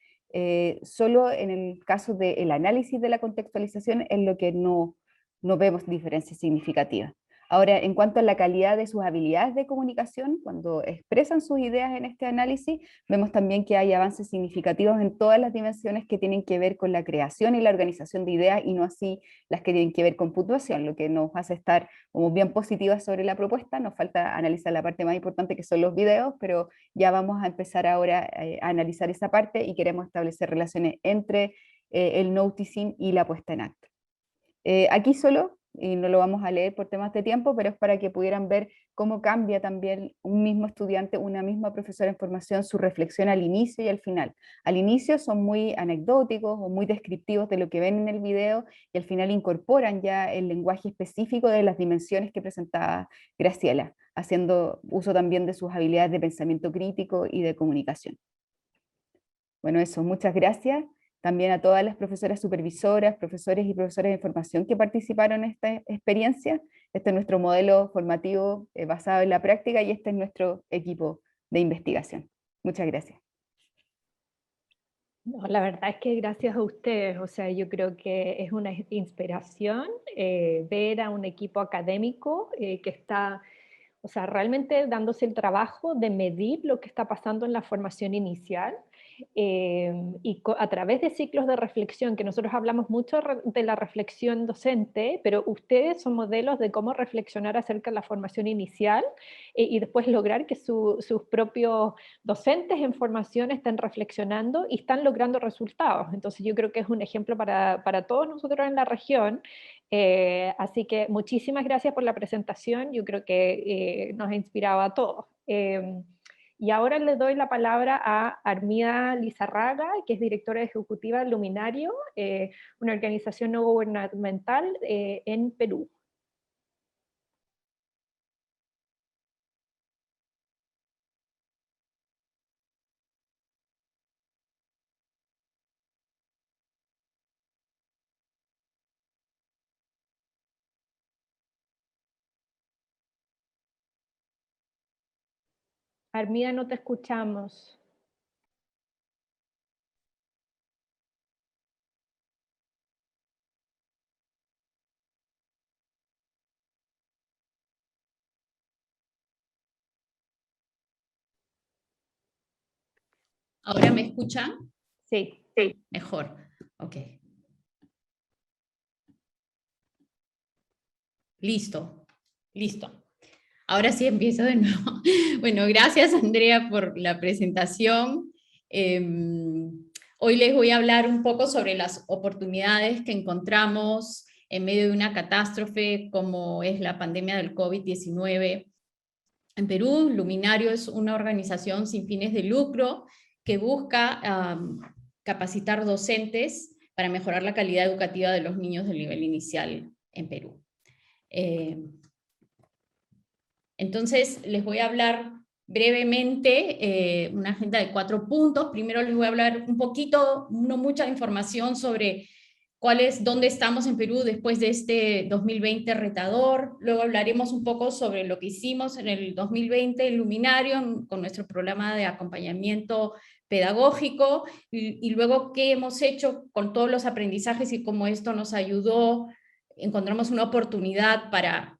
Solo en el caso del análisis de la contextualización es lo que no vemos diferencias significativas. Ahora, en cuanto a la calidad de sus habilidades de comunicación, cuando expresan sus ideas en este análisis, vemos también que hay avances significativos en todas las dimensiones que tienen que ver con la creación y la organización de ideas, y no así las que tienen que ver con puntuación, lo que nos hace estar como bien positivas sobre la propuesta. Nos falta analizar la parte más importante, que son los videos, pero ya vamos a empezar ahora a analizar esa parte, y queremos establecer relaciones entre el noticing y la puesta en acto. Aquí solo, y no lo vamos a leer por temas de tiempo, pero es para que pudieran ver cómo cambia también un mismo estudiante, una misma profesora en formación, su reflexión al inicio y al final. Al inicio son muy anecdóticos o muy descriptivos de lo que ven en el video, y al final incorporan ya el lenguaje específico de las dimensiones que presentaba Graciela, haciendo uso también de sus habilidades de pensamiento crítico y de comunicación. Bueno, eso, muchas gracias. También a todas las profesoras supervisoras, profesores y profesoras de formación que participaron en esta experiencia. Este es nuestro modelo formativo basado en la práctica, y este es nuestro equipo de investigación. Muchas gracias. No, la verdad es que gracias a ustedes, o sea, yo creo que es una inspiración ver a un equipo académico que está, o sea, realmente dándose el trabajo de medir lo que está pasando en la formación inicial, y a través de ciclos de reflexión, que nosotros hablamos mucho de la reflexión docente, pero ustedes son modelos de cómo reflexionar acerca de la formación inicial, y después lograr que sus propios docentes en formación estén reflexionando y están logrando resultados. Entonces yo creo que es un ejemplo para todos nosotros en la región. Así que muchísimas gracias por la presentación, yo creo que nos ha inspirado a todos. Y ahora le doy la palabra a Armida Lizarraga, que es directora ejecutiva de Luminario, una organización no gubernamental en Perú. Armida, no te escuchamos. ¿Ahora me escuchan? Sí. Sí. Mejor. Ok. Listo. Listo. Ahora sí empiezo de nuevo. Bueno, gracias Andrea por la presentación. Hoy les voy a hablar un poco sobre las oportunidades que encontramos en medio de una catástrofe como es la pandemia del COVID-19 en Perú. Luminario es una organización sin fines de lucro que busca capacitar docentes para mejorar la calidad educativa de los niños del nivel inicial en Perú. Entonces, les voy a hablar brevemente una agenda de 4 puntos. Primero les voy a hablar un poquito, no mucha información sobre dónde estamos en Perú después de este 2020 retador. Luego hablaremos un poco sobre lo que hicimos en el 2020 en Luminario, con nuestro programa de acompañamiento pedagógico, y luego qué hemos hecho con todos los aprendizajes y cómo esto nos ayudó. Encontramos una oportunidad para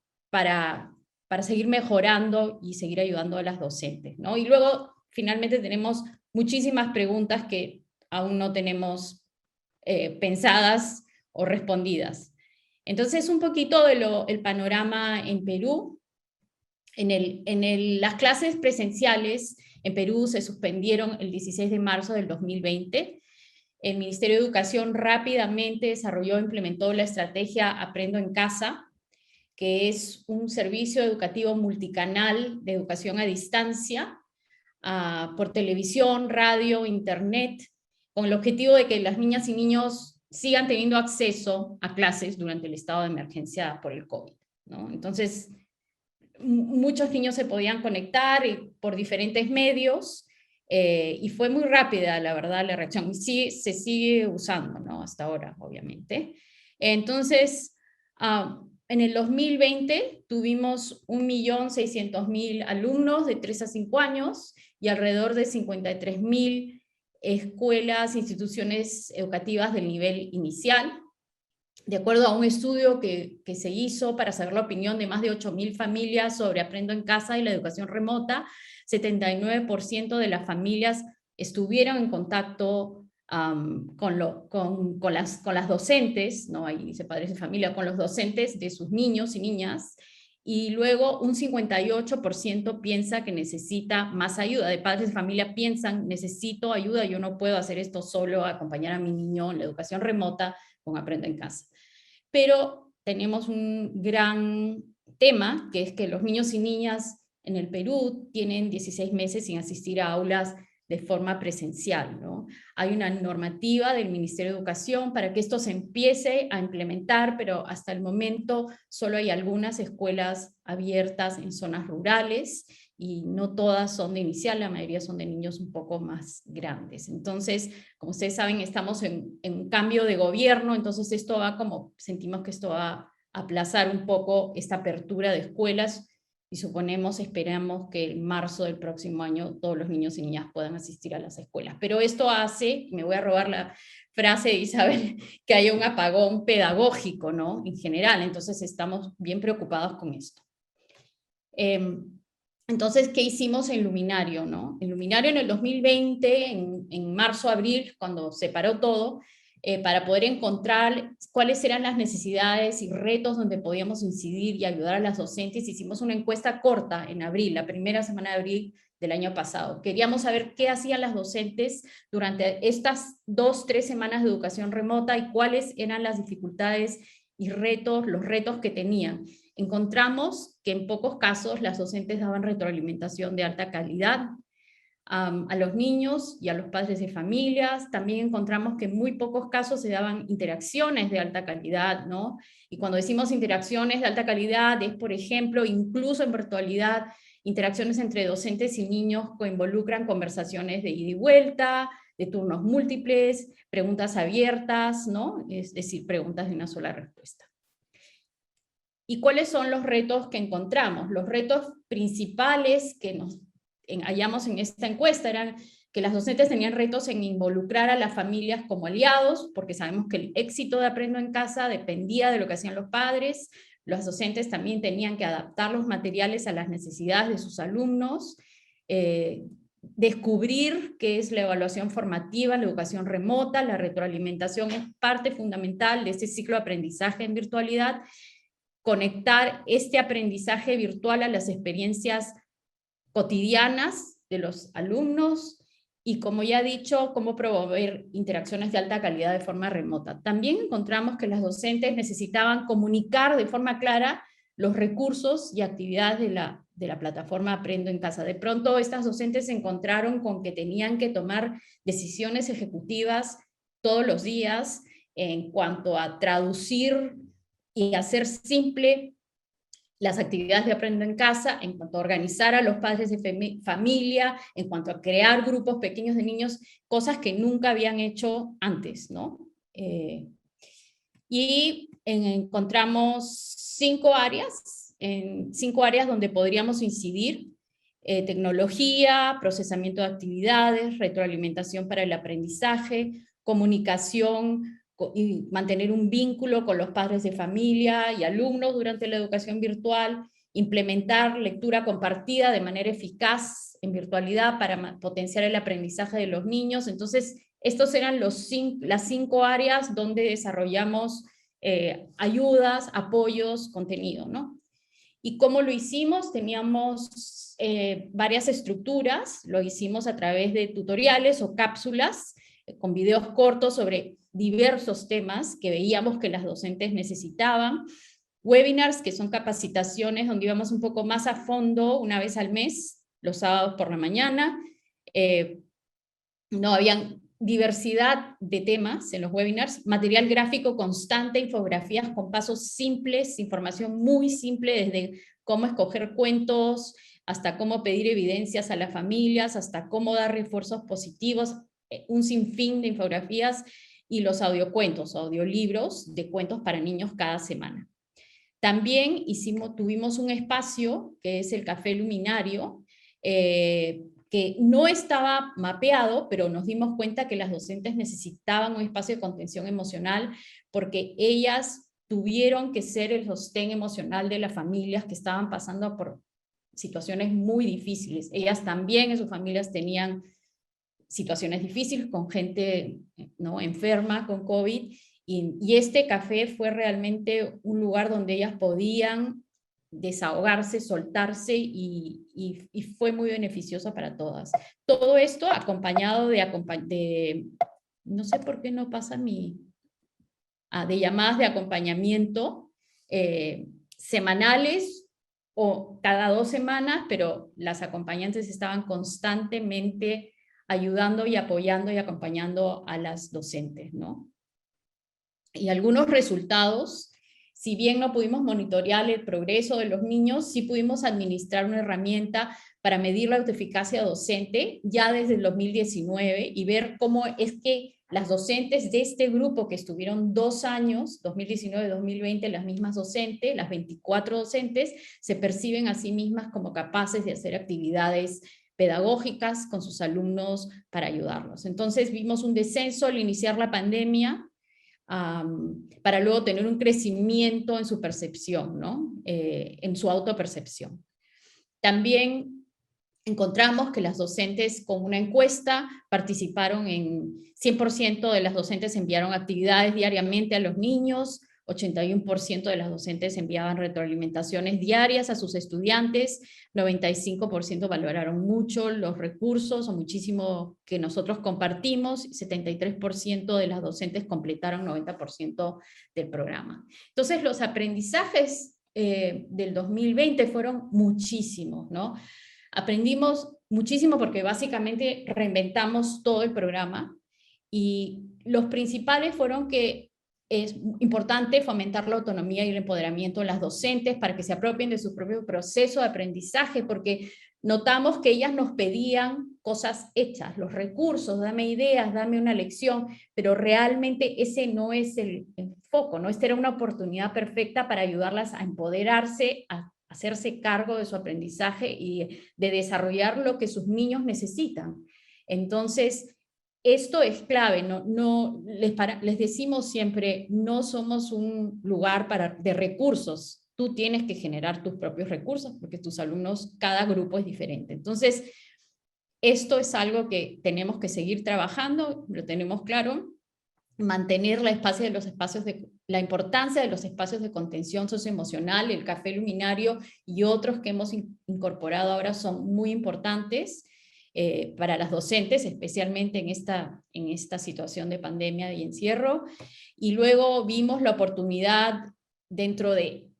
seguir mejorando y seguir ayudando a las docentes, ¿no? Y luego, finalmente, tenemos muchísimas preguntas que aún no tenemos pensadas o respondidas. Entonces, un poquito el panorama en Perú. Las clases presenciales en Perú se suspendieron el 16 de marzo del 2020. El Ministerio de Educación rápidamente desarrolló e implementó la estrategia Aprendo en Casa, que es un servicio educativo multicanal de educación a distancia, por televisión, radio, internet, con el objetivo de que las niñas y niños sigan teniendo acceso a clases durante el estado de emergencia por el COVID. ¿no? Entonces, muchos niños se podían conectar por diferentes medios, y fue muy rápida, la verdad, la reacción. Sí, se sigue usando, ¿no? Hasta ahora, obviamente. Entonces, en el 2020 tuvimos 1.600.000 alumnos de 3 a 5 años y alrededor de 53.000 escuelas, instituciones educativas del nivel inicial. De acuerdo a un estudio que se hizo para saber la opinión de más de 8.000 familias sobre Aprendo en Casa y la educación remota, 79% de las familias estuvieron en contacto con las docentes, ¿no? Ahí dice padres de familia, con los docentes de sus niños y niñas, y luego un 58% piensa que necesita más ayuda. De padres de familia piensan, necesito ayuda, yo no puedo hacer esto solo, acompañar a mi niño en la educación remota con Aprendo en Casa. Pero tenemos un gran tema, que es que los niños y niñas en el Perú tienen 16 meses sin asistir a aulas de forma presencial, ¿no? Hay una normativa del Ministerio de Educación para que esto se empiece a implementar, pero hasta el momento solo hay algunas escuelas abiertas en zonas rurales y no todas son de inicial, la mayoría son de niños un poco más grandes. Entonces, como ustedes saben, estamos en un cambio de gobierno, entonces esto va como, sentimos que esto va a aplazar un poco esta apertura de escuelas, y esperamos que en marzo del próximo año todos los niños y niñas puedan asistir a las escuelas. Pero esto hace, me voy a robar la frase de Isabel, que haya un apagón pedagógico, ¿no? En general, entonces estamos bien preocupados con esto. Entonces, ¿qué hicimos en Luminario, no? En Luminario en el 2020, en marzo, abril, cuando se paró todo, para poder encontrar cuáles eran las necesidades y retos donde podíamos incidir y ayudar a las docentes, hicimos una encuesta corta en abril, la primera semana de abril del año pasado. Queríamos saber qué hacían las docentes durante estas 2-3 semanas de educación remota y cuáles eran las dificultades y retos, los retos que tenían. Encontramos que en pocos casos las docentes daban retroalimentación de alta calidad a los niños y a los padres de familias. También encontramos que en muy pocos casos se daban interacciones de alta calidad, ¿no? Y cuando decimos interacciones de alta calidad es, por ejemplo, incluso en virtualidad, interacciones entre docentes y niños que involucran conversaciones de ida y vuelta, de turnos múltiples, preguntas abiertas, ¿no? Es decir, preguntas de una sola respuesta. ¿Y cuáles son los retos que encontramos? Los retos principales que nos hallamos en esta encuesta eran que las docentes tenían retos en involucrar a las familias como aliados, porque sabemos que el éxito de Aprendo en Casa dependía de lo que hacían los padres. Los docentes también tenían que adaptar los materiales a las necesidades de sus alumnos, descubrir qué es la evaluación formativa, la educación remota, la retroalimentación es parte fundamental de este ciclo de aprendizaje en virtualidad, conectar este aprendizaje virtual a las experiencias cotidianas de los alumnos y, como ya he dicho, cómo promover interacciones de alta calidad de forma remota. También encontramos que las docentes necesitaban comunicar de forma clara los recursos y actividades de la plataforma Aprendo en Casa. De pronto estas docentes se encontraron con que tenían que tomar decisiones ejecutivas todos los días en cuanto a traducir y hacer simple las actividades de Aprendo en Casa, en cuanto a organizar a los padres de familia, en cuanto a crear grupos pequeños de niños, cosas que nunca habían hecho antes, ¿no? Encontramos 5 áreas donde podríamos incidir: tecnología, procesamiento de actividades, retroalimentación para el aprendizaje, comunicación, y mantener un vínculo con los padres de familia y alumnos durante la educación virtual, implementar lectura compartida de manera eficaz en virtualidad para potenciar el aprendizaje de los niños. Entonces, estos eran las 5 áreas donde desarrollamos ayudas, apoyos, contenido, ¿no? ¿Y cómo lo hicimos? Teníamos varias estructuras, lo hicimos a través de tutoriales o cápsulas, con videos cortos sobre diversos temas que veíamos que las docentes necesitaban, webinars, que son capacitaciones donde íbamos un poco más a fondo una vez al mes, los sábados por la mañana. No habían diversidad de temas en los webinars, material gráfico constante, infografías con pasos simples, información muy simple, desde cómo escoger cuentos, hasta cómo pedir evidencias a las familias, hasta cómo dar refuerzos positivos, un sinfín de infografías, y los audiocuentos, audiolibros de cuentos para niños cada semana. También tuvimos un espacio, que es el Café Luminario, que no estaba mapeado, pero nos dimos cuenta que las docentes necesitaban un espacio de contención emocional, porque ellas tuvieron que ser el sostén emocional de las familias que estaban pasando por situaciones muy difíciles. Ellas también en sus familias tenían situaciones difíciles, con gente, ¿no?, enferma con COVID, y este café fue realmente un lugar donde ellas podían desahogarse, soltarse, y fue muy beneficioso para todas. Todo esto acompañado de no sé por qué no pasa de llamadas de acompañamiento semanales o cada 2 semanas, pero las acompañantes estaban constantemente ayudando y apoyando y acompañando a las docentes, ¿no? Y algunos resultados, si bien no pudimos monitorear el progreso de los niños, sí pudimos administrar una herramienta para medir la autoeficacia docente ya desde el 2019 y ver cómo es que las docentes de este grupo que estuvieron 2 años, 2019-2020, las mismas docentes, las 24 docentes, se perciben a sí mismas como capaces de hacer actividades pedagógicas con sus alumnos para ayudarlos. Entonces vimos un descenso al iniciar la pandemia, para luego tener un crecimiento en su percepción, ¿no? En su autopercepción. También encontramos que las docentes, con una encuesta, participaron en 100% de las docentes enviaron actividades diariamente a los niños, 81% de las docentes enviaban retroalimentaciones diarias a sus estudiantes, 95% valoraron mucho los recursos o muchísimo que nosotros compartimos, 73% de las docentes completaron 90% del programa. Entonces los aprendizajes del 2020 fueron muchísimos, ¿no? Aprendimos muchísimo porque básicamente reinventamos todo el programa, y los principales fueron que es importante fomentar la autonomía y el empoderamiento de las docentes para que se apropien de su propio proceso de aprendizaje, porque notamos que ellas nos pedían cosas hechas, los recursos, dame ideas, dame una lección, pero realmente ese no es el foco, ¿no? Esta era una oportunidad perfecta para ayudarlas a empoderarse, a hacerse cargo de su aprendizaje y de desarrollar lo que sus niños necesitan. Entonces, esto es clave, les decimos siempre, no somos un lugar de recursos, tú tienes que generar tus propios recursos, porque tus alumnos, cada grupo es diferente. Entonces, esto es algo que tenemos que seguir trabajando, lo tenemos claro, mantener la importancia de los espacios de contención socioemocional, el Café Luminario y otros que hemos incorporado ahora son muy importantes para las docentes, especialmente en esta situación de pandemia y encierro. Y luego vimos la oportunidad dentro de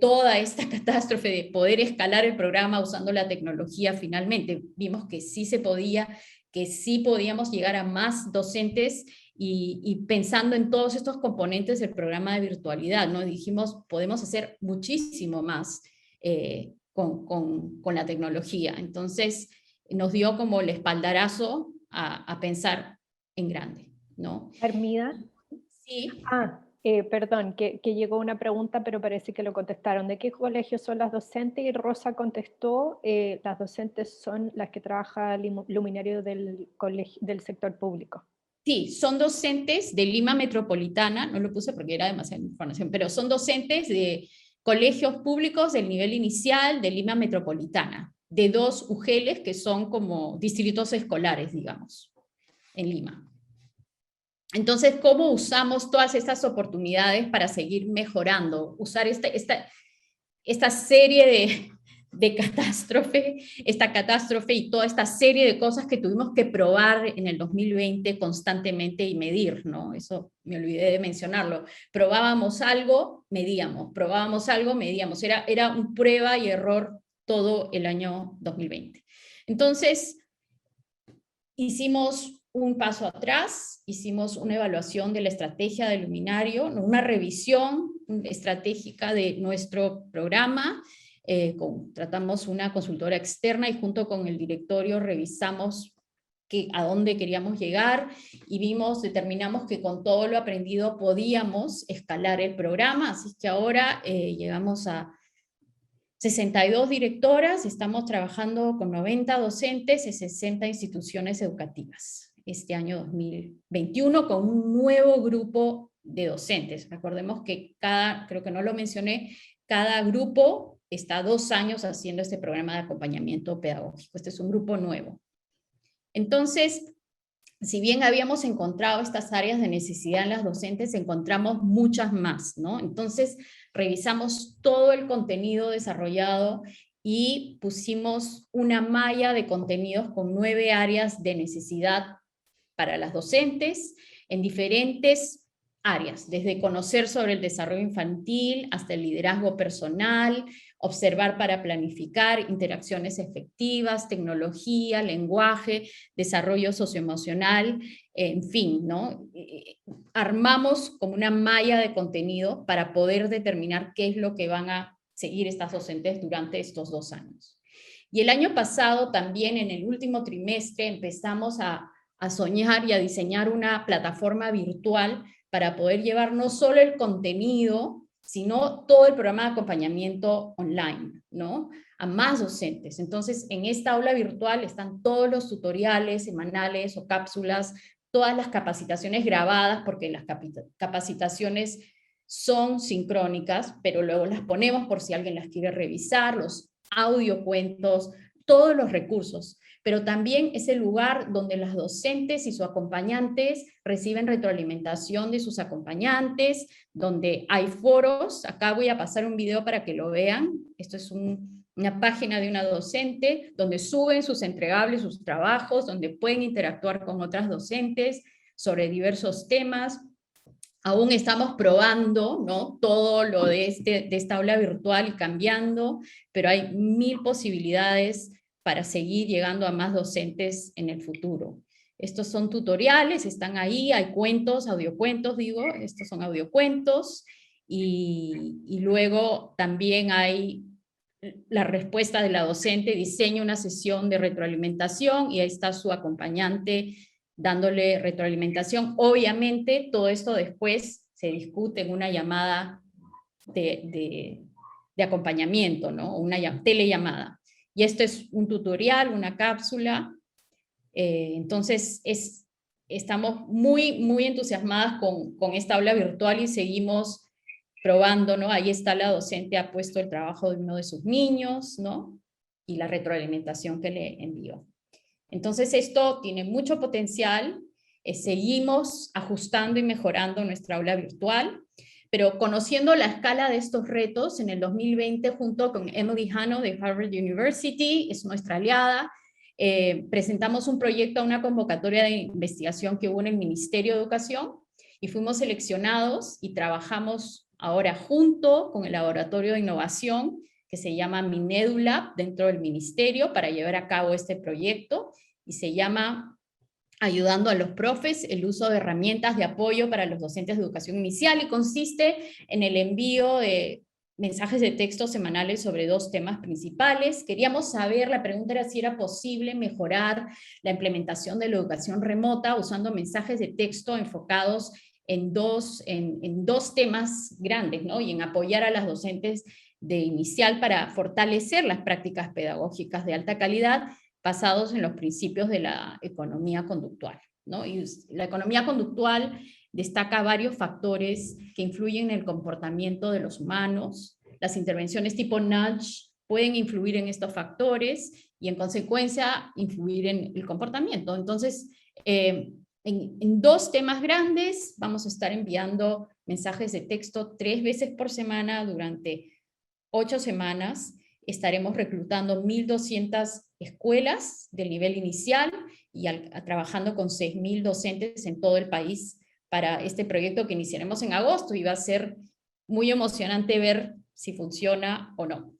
toda esta catástrofe de poder escalar el programa usando la tecnología. Finalmente vimos que sí se podía, que sí podíamos llegar a más docentes, y pensando en todos estos componentes del programa de virtualidad, ¿no? Dijimos, podemos hacer muchísimo más con la tecnología. Entonces nos dio como el espaldarazo a pensar en grande, ¿no? Armida. Sí. Perdón, que llegó una pregunta, pero parece que lo contestaron. ¿De qué colegio son las docentes? Y Rosa contestó, las docentes son las que trabaja Luminario del sector público. Sí, son docentes de Lima Metropolitana, no lo puse porque era demasiada información, pero son docentes de colegios públicos del nivel inicial de Lima Metropolitana, de 2 UGELes que son como distritos escolares, digamos, en Lima. Entonces, ¿cómo usamos todas estas oportunidades para seguir mejorando? Usar esta serie de catástrofe y toda esta serie de cosas que tuvimos que probar en el 2020 constantemente y medir, ¿no? Eso me olvidé de mencionarlo. Probábamos algo, medíamos, probábamos algo, medíamos. Era un prueba y error todo el año 2020. Entonces, hicimos un paso atrás, hicimos una evaluación de la estrategia del luminario, una revisión estratégica de nuestro programa, tratamos una consultora externa y junto con el directorio revisamos a dónde queríamos llegar y determinamos que con todo lo aprendido podíamos escalar el programa, así que ahora llegamos a 62 directoras, estamos trabajando con 90 docentes y 60 instituciones educativas este año 2021 con un nuevo grupo de docentes. Recordemos que creo que no lo mencioné, cada grupo está 2 años haciendo este programa de acompañamiento pedagógico. Este es un grupo nuevo. Entonces, si bien habíamos encontrado estas áreas de necesidad en las docentes, encontramos muchas más, ¿no? Entonces, revisamos todo el contenido desarrollado y pusimos una malla de contenidos con 9 áreas de necesidad para las docentes en diferentes áreas, desde conocer sobre el desarrollo infantil hasta el liderazgo personal, observar para planificar, interacciones efectivas, tecnología, lenguaje, desarrollo socioemocional, en fin, ¿no? Armamos como una malla de contenido para poder determinar qué es lo que van a seguir estas docentes durante estos 2 años. Y el año pasado también, en el último trimestre, empezamos a soñar y a diseñar una plataforma virtual para poder llevar no solo el contenido, sino todo el programa de acompañamiento online, ¿no? A más docentes. Entonces, en esta aula virtual están todos los tutoriales semanales o cápsulas, todas las capacitaciones grabadas, porque las capacitaciones son sincrónicas, pero luego las ponemos por si alguien las quiere revisar, los audiocuentos, todos los recursos. Pero también es el lugar donde las docentes y sus acompañantes reciben retroalimentación de sus acompañantes, donde hay foros. Acá voy a pasar un video para que lo vean. Esto es una página de una docente, donde suben sus entregables, sus trabajos, donde pueden interactuar con otras docentes sobre diversos temas. Aún estamos probando, ¿no?, todo lo de esta aula virtual y cambiando, pero hay 1000 posibilidades para seguir llegando a más docentes en el futuro. Estos son tutoriales, están ahí, hay cuentos, audiocuentos, digo, estos son audiocuentos, y luego también hay la respuesta de la docente, diseña una sesión de retroalimentación, y ahí está su acompañante dándole retroalimentación. Obviamente, todo esto después se discute en una llamada de acompañamiento, ¿no? Una telellamada. Y esto es un tutorial, una cápsula. Entonces, estamos muy, muy entusiasmadas con esta aula virtual y seguimos probando, ¿no? Ahí está la docente, ha puesto el trabajo de uno de sus niños, ¿no? Y la retroalimentación que le envió. Entonces, esto tiene mucho potencial. Seguimos ajustando y mejorando nuestra aula virtual. Pero conociendo la escala de estos retos, en el 2020, junto con Emily Hanno de Harvard University, es nuestra aliada, presentamos un proyecto a una convocatoria de investigación que hubo en el Ministerio de Educación, y fuimos seleccionados y trabajamos ahora junto con el Laboratorio de Innovación, que se llama Minedulab, dentro del Ministerio, para llevar a cabo este proyecto, y se llama Ayudando a los profes, el uso de herramientas de apoyo para los docentes de educación inicial, y consiste en el envío de mensajes de texto semanales sobre 2 temas principales. Queríamos saber, la pregunta era si era posible mejorar la implementación de la educación remota usando mensajes de texto enfocados en dos temas grandes, ¿no? Y en apoyar a las docentes de inicial para fortalecer las prácticas pedagógicas de alta calidad, basados en los principios de la economía conductual, ¿no? Y la economía conductual destaca varios factores que influyen en el comportamiento de los humanos. Las intervenciones tipo nudge pueden influir en estos factores y, en consecuencia, influir en el comportamiento. Entonces, en 2 temas grandes vamos a estar enviando mensajes de texto 3 veces por semana durante 8 semanas. Estaremos reclutando 1.200 escuelas del nivel inicial y trabajando con 6.000 docentes en todo el país para este proyecto que iniciaremos en agosto, y va a ser muy emocionante ver si funciona o no.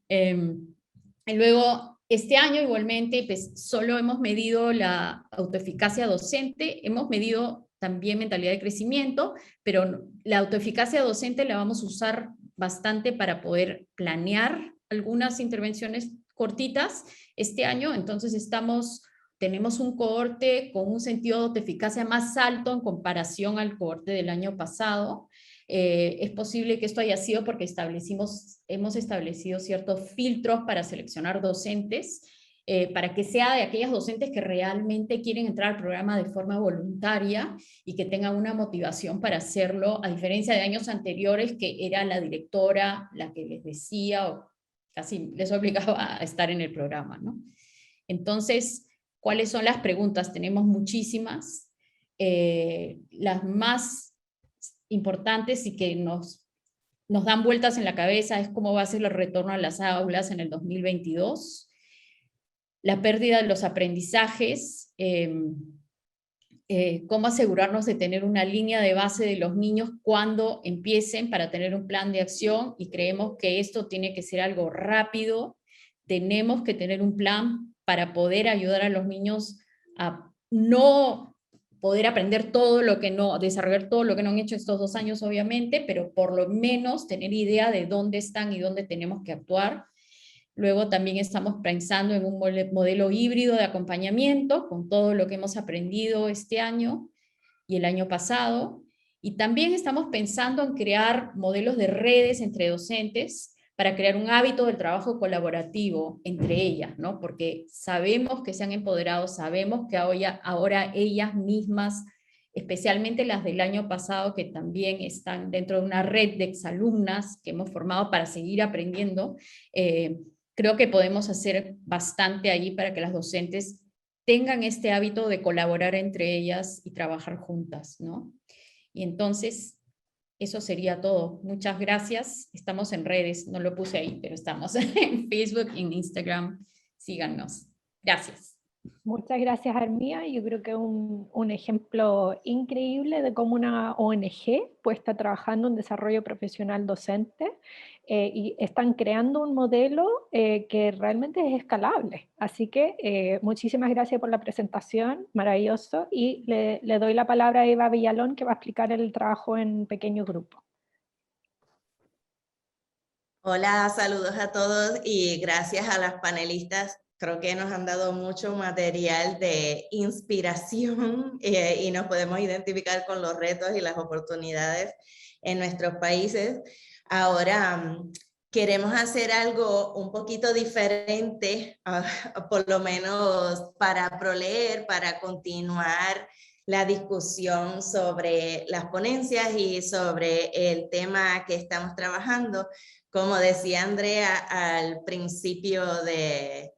Y luego Este año igualmente pues, solo hemos medido la autoeficacia docente, hemos medido también mentalidad de crecimiento, pero la autoeficacia docente la vamos a usar bastante para poder planear algunas intervenciones cortitas este año. Entonces tenemos un cohorte con un sentido de autoeficacia más alto en comparación al cohorte del año pasado. Es posible que esto haya sido porque hemos establecido ciertos filtros para seleccionar docentes, para que sea de aquellas docentes que realmente quieren entrar al programa de forma voluntaria y que tengan una motivación para hacerlo, a diferencia de años anteriores que era la directora la que les decía o casi les obligaba a estar en el programa, ¿no? Entonces, ¿cuáles son las preguntas? Tenemos muchísimas. Las más importantes y que nos dan vueltas en la cabeza es cómo va a ser el retorno a las aulas en el 2022, la pérdida de los aprendizajes, cómo asegurarnos de tener una línea de base de los niños cuando empiecen para tener un plan de acción, y creemos que esto tiene que ser algo rápido. Tenemos que tener un plan para poder ayudar a los niños a no poder aprender todo lo que no, desarrollar todo lo que no han hecho estos 2 años, obviamente, pero por lo menos tener idea de dónde están y dónde tenemos que actuar. Luego también estamos pensando en un modelo híbrido de acompañamiento con todo lo que hemos aprendido este año y el año pasado. Y también estamos pensando en crear modelos de redes entre docentes para crear un hábito del trabajo colaborativo entre ellas, ¿no? Porque sabemos que se han empoderado, sabemos que ahora ellas mismas, especialmente las del año pasado, que también están dentro de una red de exalumnas que hemos formado para seguir aprendiendo, creo que podemos hacer bastante allí para que las docentes tengan este hábito de colaborar entre ellas y trabajar juntas, ¿no? Y entonces, eso sería todo. Muchas gracias. Estamos en redes, no lo puse ahí, pero estamos en Facebook y en Instagram. Síganos. Gracias. Muchas gracias, Armía. Yo creo que es un ejemplo increíble de cómo una ONG pues, está trabajando en desarrollo profesional docente y están creando un modelo que realmente es escalable. Así que muchísimas gracias por la presentación, maravilloso. Y le doy la palabra a Eva Villalón, que va a explicar el trabajo en pequeño grupo. Hola, saludos a todos y gracias a las panelistas. Creo que nos han dado mucho material de inspiración y nos podemos identificar con los retos y las oportunidades en nuestros países. Ahora queremos hacer algo un poquito diferente, por lo menos para ProLeer, para continuar la discusión sobre las ponencias y sobre el tema que estamos trabajando. Como decía Andrea al principio de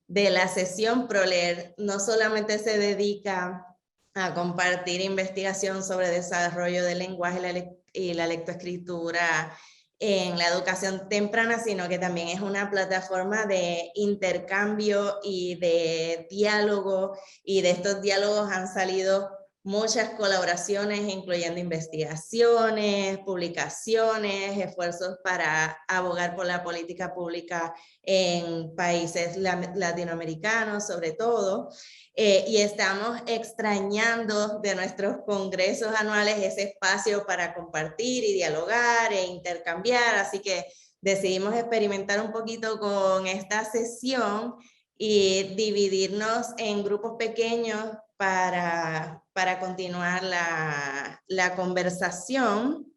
la sesión, ProLeer no solamente se dedica a compartir investigación sobre desarrollo del lenguaje y la lectoescritura en la educación temprana, sino que también es una plataforma de intercambio y de diálogo, y de estos diálogos han salido muchas colaboraciones, incluyendo investigaciones, publicaciones, esfuerzos para abogar por la política pública en países latinoamericanos, sobre todo. Y estamos extrañando de nuestros congresos anuales ese espacio para compartir y dialogar e intercambiar. Así que decidimos experimentar un poquito con esta sesión y dividirnos en grupos pequeños para continuar la conversación.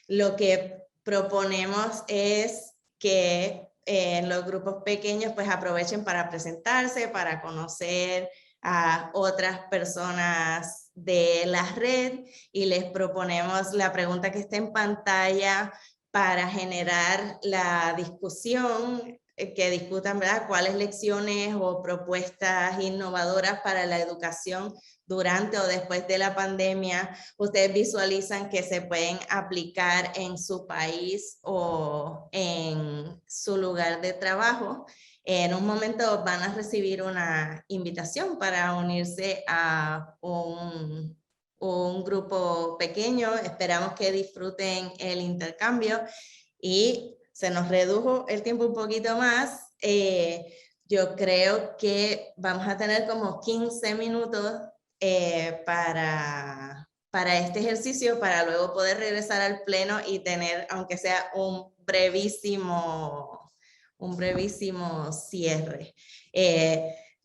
Lo que proponemos es que en los grupos pequeños pues aprovechen para presentarse, para conocer a otras personas de la red, y les proponemos la pregunta que está en pantalla para generar la discusión, que discutan, ¿verdad?, cuáles lecciones o propuestas innovadoras para la educación durante o después de la pandemia ustedes visualizan que se pueden aplicar en su país o en su lugar de trabajo. En un momento van a recibir una invitación para unirse a un grupo pequeño. Esperamos que disfruten el intercambio y se nos redujo el tiempo un poquito más, yo creo que vamos a tener como 15 minutos para este ejercicio, para luego poder regresar al pleno y tener, aunque sea un brevísimo cierre.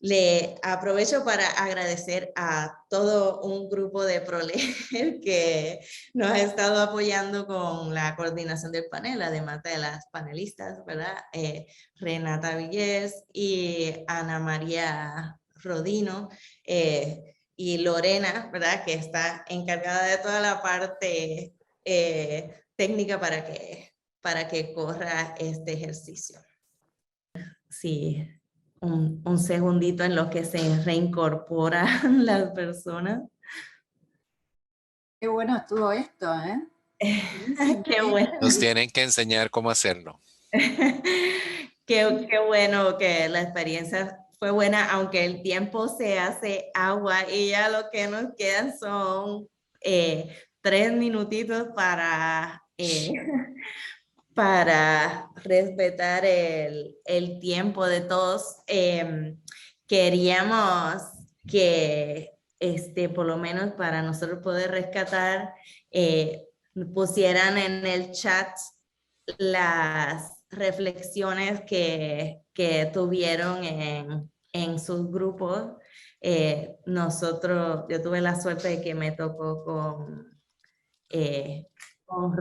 Le aprovecho para agradecer a todo un grupo de ProLeer que nos ha estado apoyando con la coordinación del panel, además de las panelistas, ¿verdad? Renata Villés y Ana María Rodino, y Lorena, ¿verdad? Que está encargada de toda la parte técnica para que corra este ejercicio. Sí. Un segundito en lo que se reincorporan las personas. Qué bueno estuvo esto, ¿eh? Qué bueno. Nos tienen que enseñar cómo hacerlo. Qué bueno que la experiencia fue buena, aunque el tiempo se hace agua y ya lo que nos quedan son 3 minutitos para respetar el tiempo de todos. Queríamos que por lo menos para nosotros poder rescatar, pusieran en el chat las reflexiones que tuvieron en sus grupos. Yo tuve la suerte de que me tocó con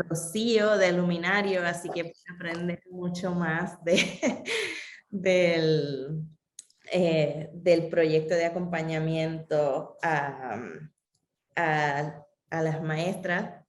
Rocío de Luminario, así que pude aprender mucho más del proyecto de acompañamiento a las maestras.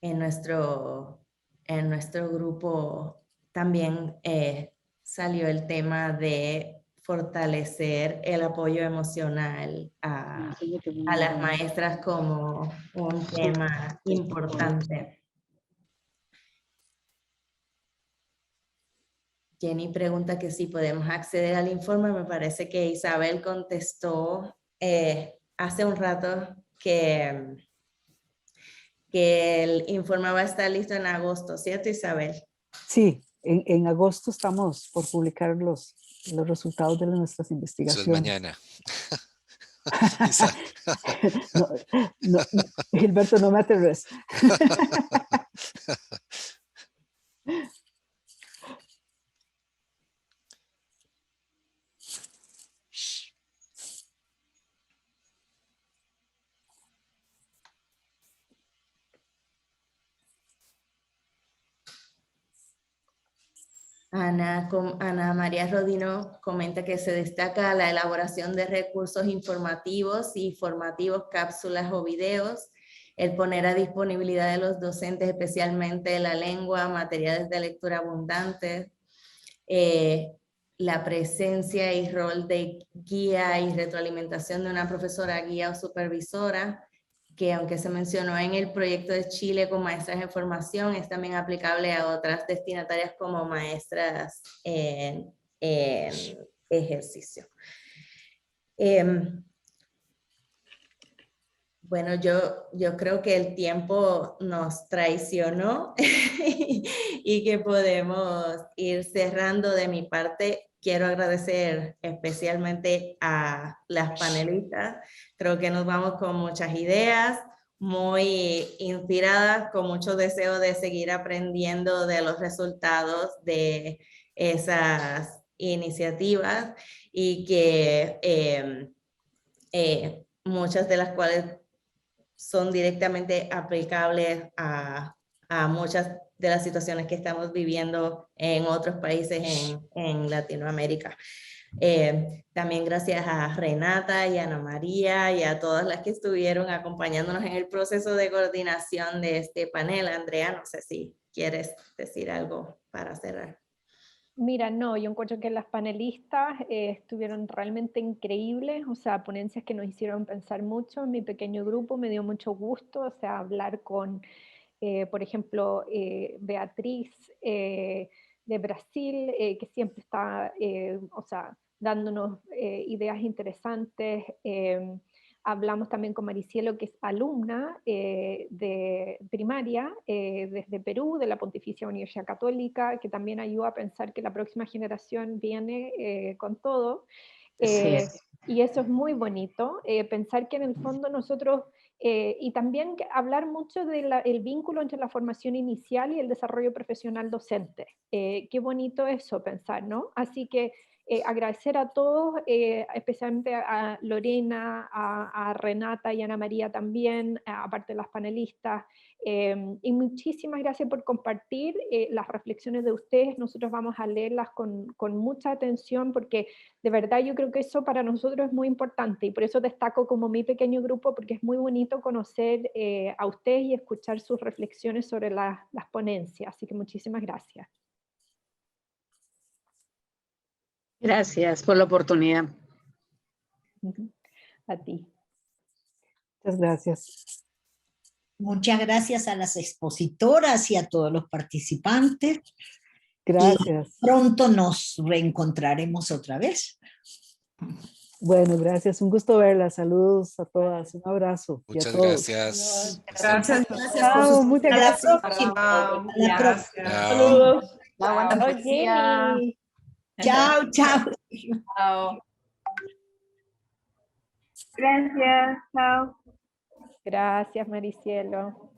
En nuestro grupo también salió el tema de fortalecer el apoyo emocional a las maestras como un tema importante. Jenny pregunta que si podemos acceder al informe. Me parece que Isabel contestó hace un rato que el informe va a estar listo en agosto, ¿cierto, Isabel? Sí, en agosto estamos por publicar los resultados de nuestras investigaciones. Eso es mañana. no, Gilberto, no me aterres. Ana María Rodino comenta que se destaca la elaboración de recursos informativos y formativos, cápsulas o videos, el poner a disponibilidad de los docentes, especialmente la lengua, materiales de lectura abundantes, la presencia y rol de guía y retroalimentación de una profesora guía o supervisora, que aunque se mencionó en el proyecto de Chile con maestras en formación, es también aplicable a otras destinatarias como maestras en ejercicio. Bueno, yo creo que el tiempo nos traicionó y que podemos ir cerrando. De mi parte, quiero agradecer especialmente a las panelistas. Creo que nos vamos con muchas ideas, muy inspiradas, con mucho deseo de seguir aprendiendo de los resultados de esas iniciativas y que muchas de las cuales son directamente aplicables a muchas de las situaciones que estamos viviendo en otros países en Latinoamérica. También gracias a Renata y a Ana María y a todas las que estuvieron acompañándonos en el proceso de coordinación de este panel. Andrea, no sé si quieres decir algo para cerrar. Mira, no, yo encuentro que las panelistas estuvieron realmente increíbles, o sea, ponencias que nos hicieron pensar mucho. En mi pequeño grupo me dio mucho gusto, o sea, hablar con, por ejemplo, Beatriz de Brasil, que siempre está, o sea, dándonos ideas interesantes. Hablamos también con Maricielo, que es alumna de primaria desde Perú, de la Pontificia Universidad Católica, que también ayuda a pensar que la próxima generación viene con todo. Y eso es muy bonito, pensar que en el fondo nosotros, y también hablar mucho del vínculo entre la formación inicial y el desarrollo profesional docente. Qué bonito eso pensar, ¿no? Así que agradecer a todos, especialmente a Lorena, a Renata y a Ana María también, aparte de las panelistas, y muchísimas gracias por compartir las reflexiones de ustedes. Nosotros vamos a leerlas con mucha atención porque de verdad yo creo que eso para nosotros es muy importante y por eso destaco como mi pequeño grupo porque es muy bonito conocer a ustedes y escuchar sus reflexiones sobre las ponencias. Así que muchísimas gracias. Gracias por la oportunidad. A ti. Muchas gracias. Muchas gracias a las expositoras y a todos los participantes. Gracias. Y pronto nos reencontraremos otra vez. Bueno, gracias. Un gusto verla. Saludos a todas. Un abrazo. Muchas y a todos. gracias. Gracias. Chao, muchas gracias. gracias. A la próxima. Saludos. Chao, Jenny. Chao, chao. Chao. Gracias, chao. Gracias, Maricielo.